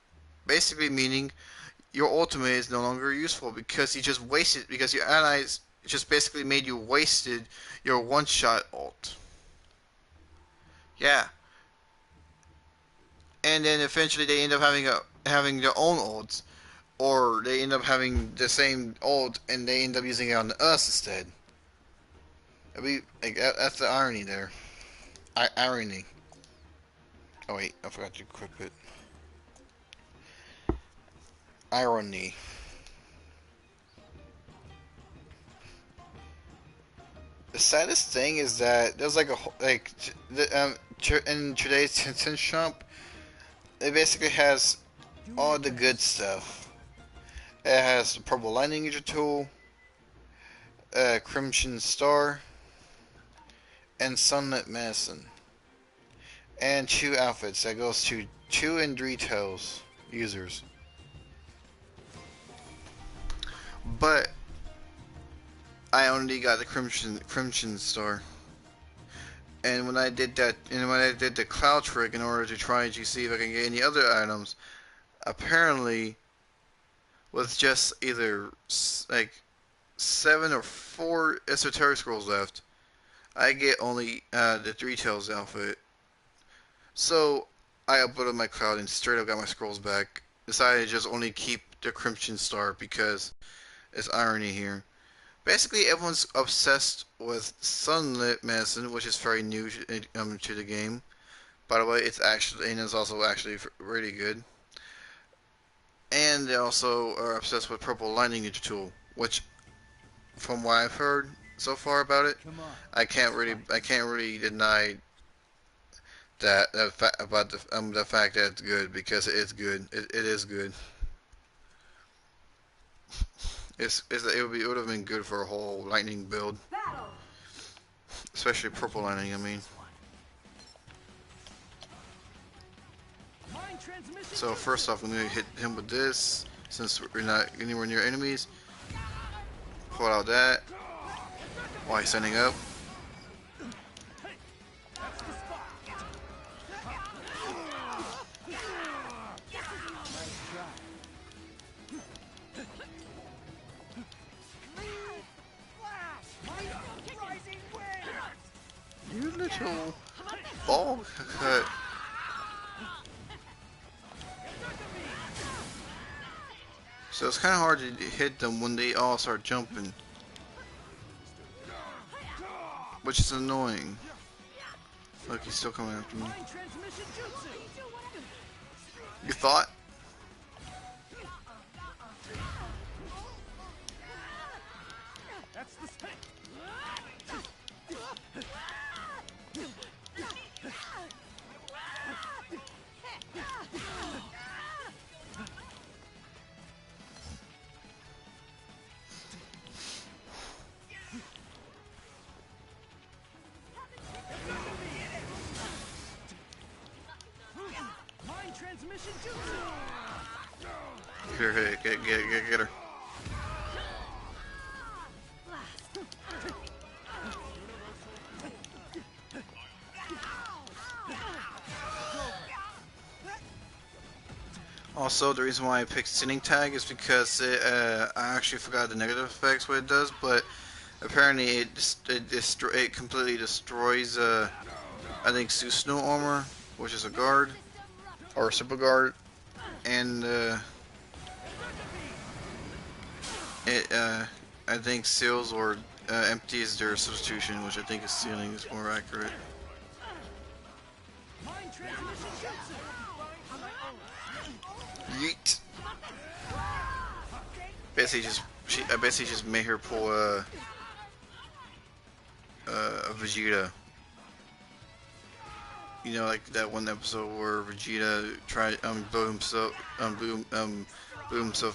Basically meaning your ultimate is no longer useful because you just wasted, because your allies just basically made you wasted your one shot ult. Yeah. And then eventually they end up having their own ults, or they end up having the same ult and they end up using it on us instead. That's the irony there. Irony. Oh wait, I forgot to equip it. Irony. The saddest thing is that there's like in today's Tencent shop, it basically has all the good stuff. It has the Purple Lightning Ninja Tool, Crimson Star, and Sunlit Medicine. And 2 outfits. That goes to 2 and 3 tails users. But I only got the Crimson Star. And when I did that, and when I did the cloud trick in order to try to see if I can get any other items, apparently with just either like 7 or 4 esoteric scrolls left, I get only the 3 tails outfit. So I uploaded my cloud and straight up got my scrolls back. Decided to just only keep the Crimson Star because it's irony here. Basically, everyone's obsessed with Sunlit Medicine, which is very new to the game. By the way, it's also actually really good. And they also are obsessed with Purple Lightning Ninja Tool, which, from what I've heard so far about it, I can't really deny about the fact that it's good, because it is good. It is good. It would have been good for a whole lightning build, especially purple lightning. I mean. So first off, I'm gonna hit him with this, since we're not anywhere near enemies. Pull out that while he's setting up. You little ball cut. So it's kind of hard to hit them when they all start jumping, which is annoying. Look, he's still coming after me. You thought? Here, get her. Also, the reason why I picked Sinning Tag is because I actually forgot the negative effects what it does, but apparently it completely destroys I think Susanoo armor, which is a guard or a super guard, and I think seals or empties their substitution, which I think is sealing is more accurate. Yeet. I basically just made her pull a Vegeta. You know, like that one episode where Vegeta tried blew himself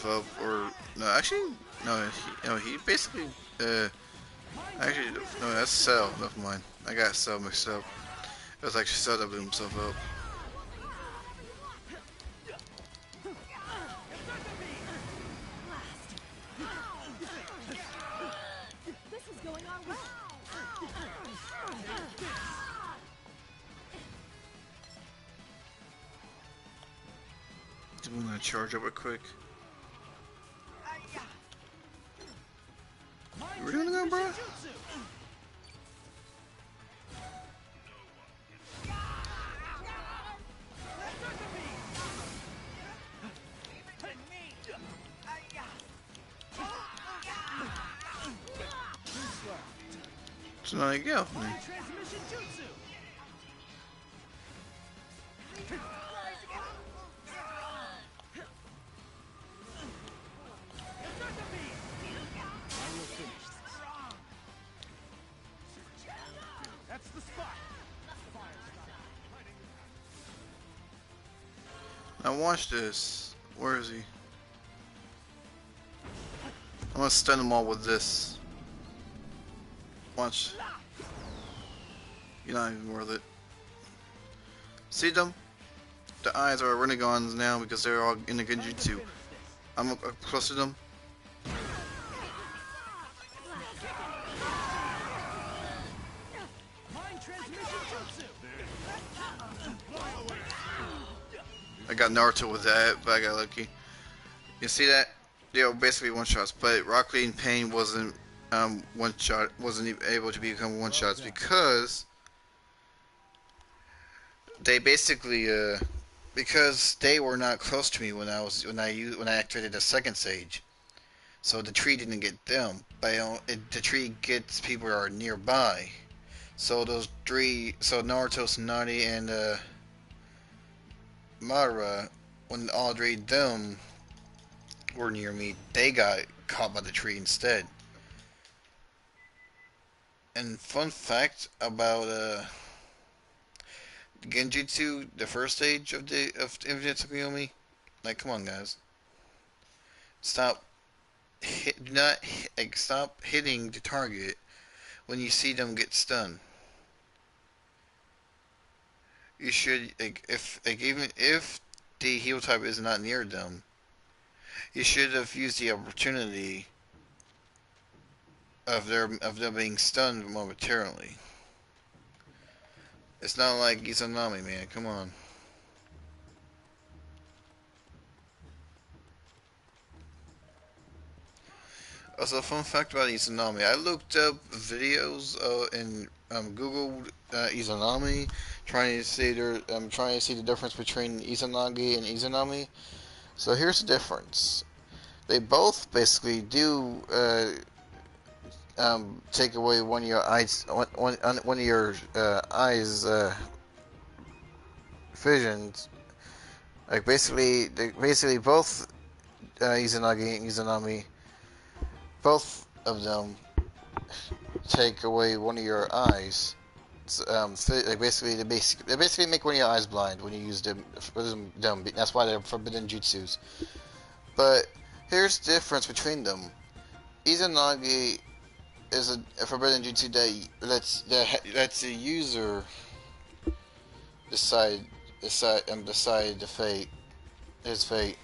up, or no, actually no, he basically actually no, that's Cell. Never mind, I got Cell mixed up. It was actually Cell that blew himself up. I'm gonna charge up real quick. We're gonna go, bro. So now you go. Now watch this. Where is he? I'm gonna stun them all with this. Watch. You're not even worth it. See them? The eyes are renegons now because they're all in the Time to genjutsu. finish this. I'm up close to them. Mind transmission jutsu. I got Naruto with that, but I got lucky. You see that? They were basically one shots, but Rock Lee and Pain wasn't one shot, wasn't even able to become one shots because they basically because they were not close to me when I activated the second stage. So the tree didn't get them, but the tree gets people that are nearby. So those three, so Naruto, Tsunade, and Madara, when all three of them were near me, they got caught by the tree instead. And fun fact about Genjutsu, the first stage of Infinite Tsukuyomi, like come on guys, stop do not like stop hitting the target when you see them get stunned. You should even if the heal type is not near them, you should have used the opportunity of them being stunned momentarily. It's not like Izanami, man. Come on. Also, fun fact about Izanami. I looked up videos and Googled Izanami, trying to see the difference between Izanagi and Izanami. So here's the difference. They both basically do take away one of your eyes visions. Like basically both Izanagi and Izanami, both of them take away one of your eyes. Like basically they basically make one of your eyes blind when you use them. That's why they're forbidden jutsus. But here's the difference between them. Izanagi is a forbidden jutsu that lets the user decide the fate. His fate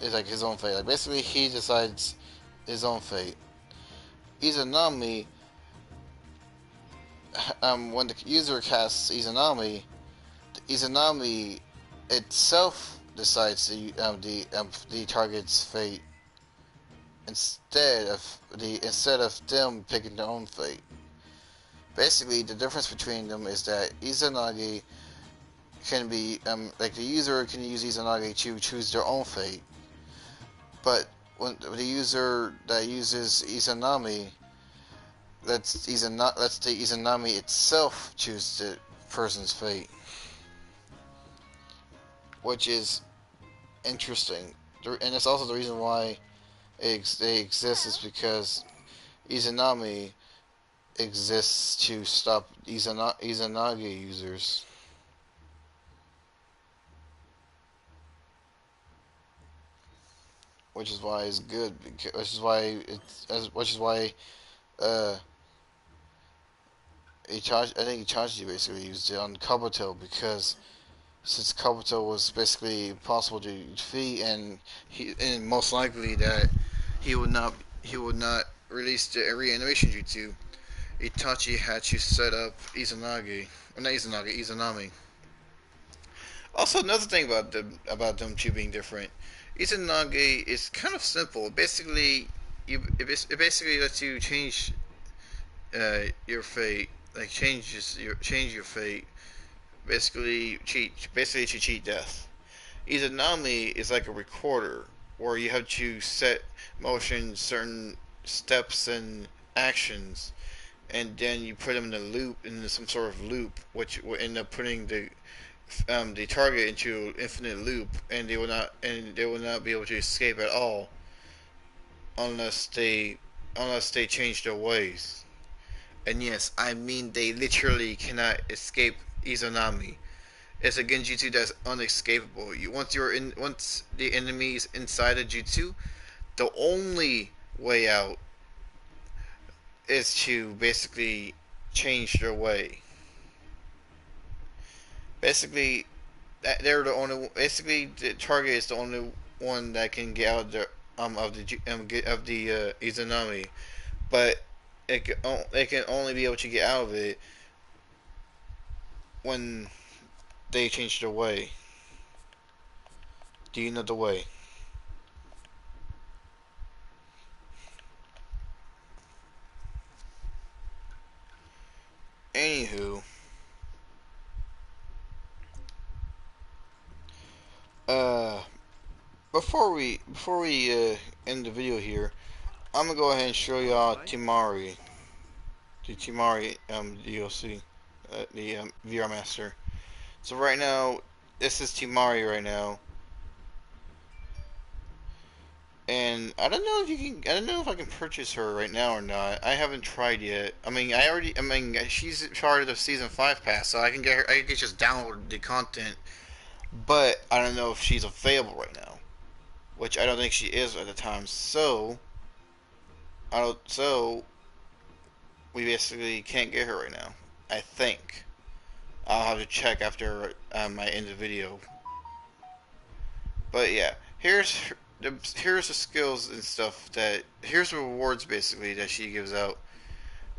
is like his own fate. Like basically he decides his own fate. Izanami, when the user casts Izanami, the Izanami itself decides the target's fate instead of them picking their own fate. Basically, the difference between them is that Izanagi can be like the user can use Izanagi to choose their own fate, but when the user that uses Izanami lets the Izanami itself choose the person's fate, which is interesting, and it's also the reason why they exist is because Izanami exists to stop Izanagi users. Which is why it's good. Which is why uh, I think Itachi basically used it on Kabuto because since Kabuto was basically impossible to defeat, and most likely that he would not release the reanimation jutsu. Itachi had to set up Izanagi, or not Izanagi, Izanami. Also, another thing about them two being different, Izanagi is kind of simple. Basically, it basically lets you change your fate, like change your fate. Basically to cheat death. Izanami is like a recorder where you have to set motion certain steps and actions, and then you put them in a loop, in some sort of loop, which will end up putting the target into an infinite loop, and they will not be able to escape at all unless they change their ways. And yes, I mean they literally cannot escape Izanami. It's a genjutsu that's unescapable. Once the enemy is inside a jutsu, the only way out is to basically change their way. Basically, they're the only. Basically, the target is the only one that can get out of the Izanami, but it can only be able to get out of it when they change their way. Do you know the way? Anywho, uh, before we end the video here, I'm gonna go ahead and show y'all Temari, the Temari DLC, the VR Master. So right now, this is Temari right now, and I don't know if you can. I don't know if I can purchase her right now or not. I haven't tried yet. I mean, I mean, she's part of the season 5 pass, so I can get her. I can just download the content, but I don't know if she's available right now, which I don't think she is at the time. So I don't. So we basically can't get her right now. I think I'll have to check after I end the video. But yeah, here's the skills and stuff that here's the rewards basically that she gives out.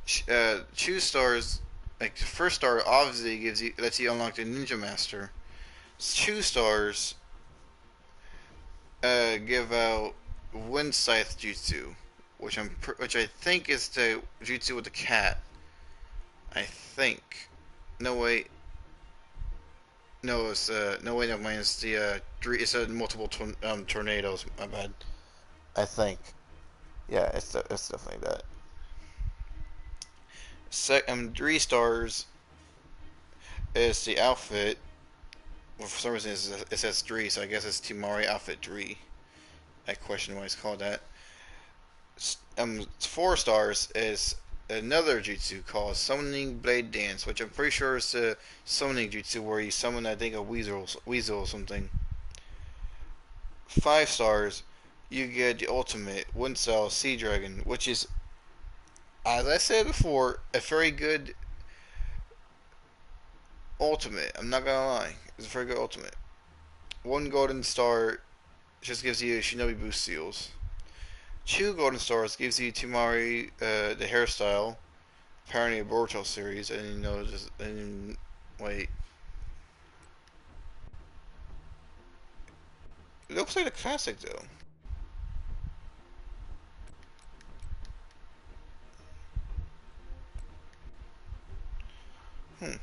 2 stars, like the first star obviously lets you unlock the Ninja Master. 2 stars give out Wind Scythe Jutsu, which I think is the Jutsu with the cat. I think. No wait. No, it's no wait. No, mine. It's the it's a multiple tornadoes. My bad. I think. Yeah, it's definitely that. 3 stars is the outfit. Well, for some reason it says 3, so I guess it's Temari outfit 3. I question why it's called that. 4 stars is another jutsu called Summoning Blade Dance, which I'm pretty sure is the summoning jutsu where you summon, I think, a weasel or something. 5 stars, you get the ultimate Wind Cell Sea Dragon, which is, as I said before, a very good ultimate. I'm not gonna lie, it's a very good ultimate. 1 golden star just gives you Shinobi boost seals. 2 golden stars gives you Temari the hairstyle, apparently a Boruto series. I didn't know this. I didn't wait. It looks like a classic though. Hmm.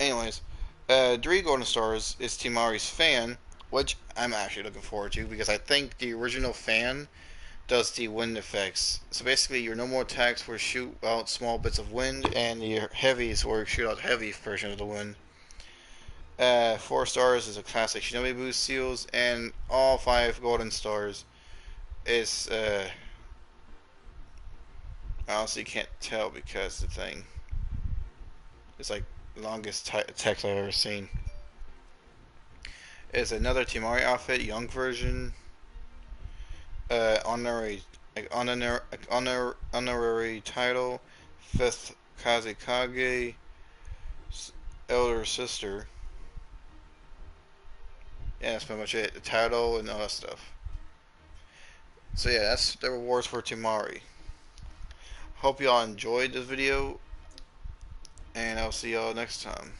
Anyways, 3 golden stars is Temari's fan, which I'm actually looking forward to because I think the original fan does the wind effects. So basically, your normal attacks will shoot out small bits of wind, and your heavies will shoot out heavy version of the wind. 4 stars is a classic Shinobi boost seals, and all 5 golden stars is I honestly can't tell because the thing it's like the longest text I've ever seen. It's another Temari outfit, young version, honorary honorary title, 5th Kazekage, elder sister. Yeah, that's pretty much it. The title and all that stuff. So yeah, that's the rewards for Temari. Hope y'all enjoyed this video, and I'll see y'all next time.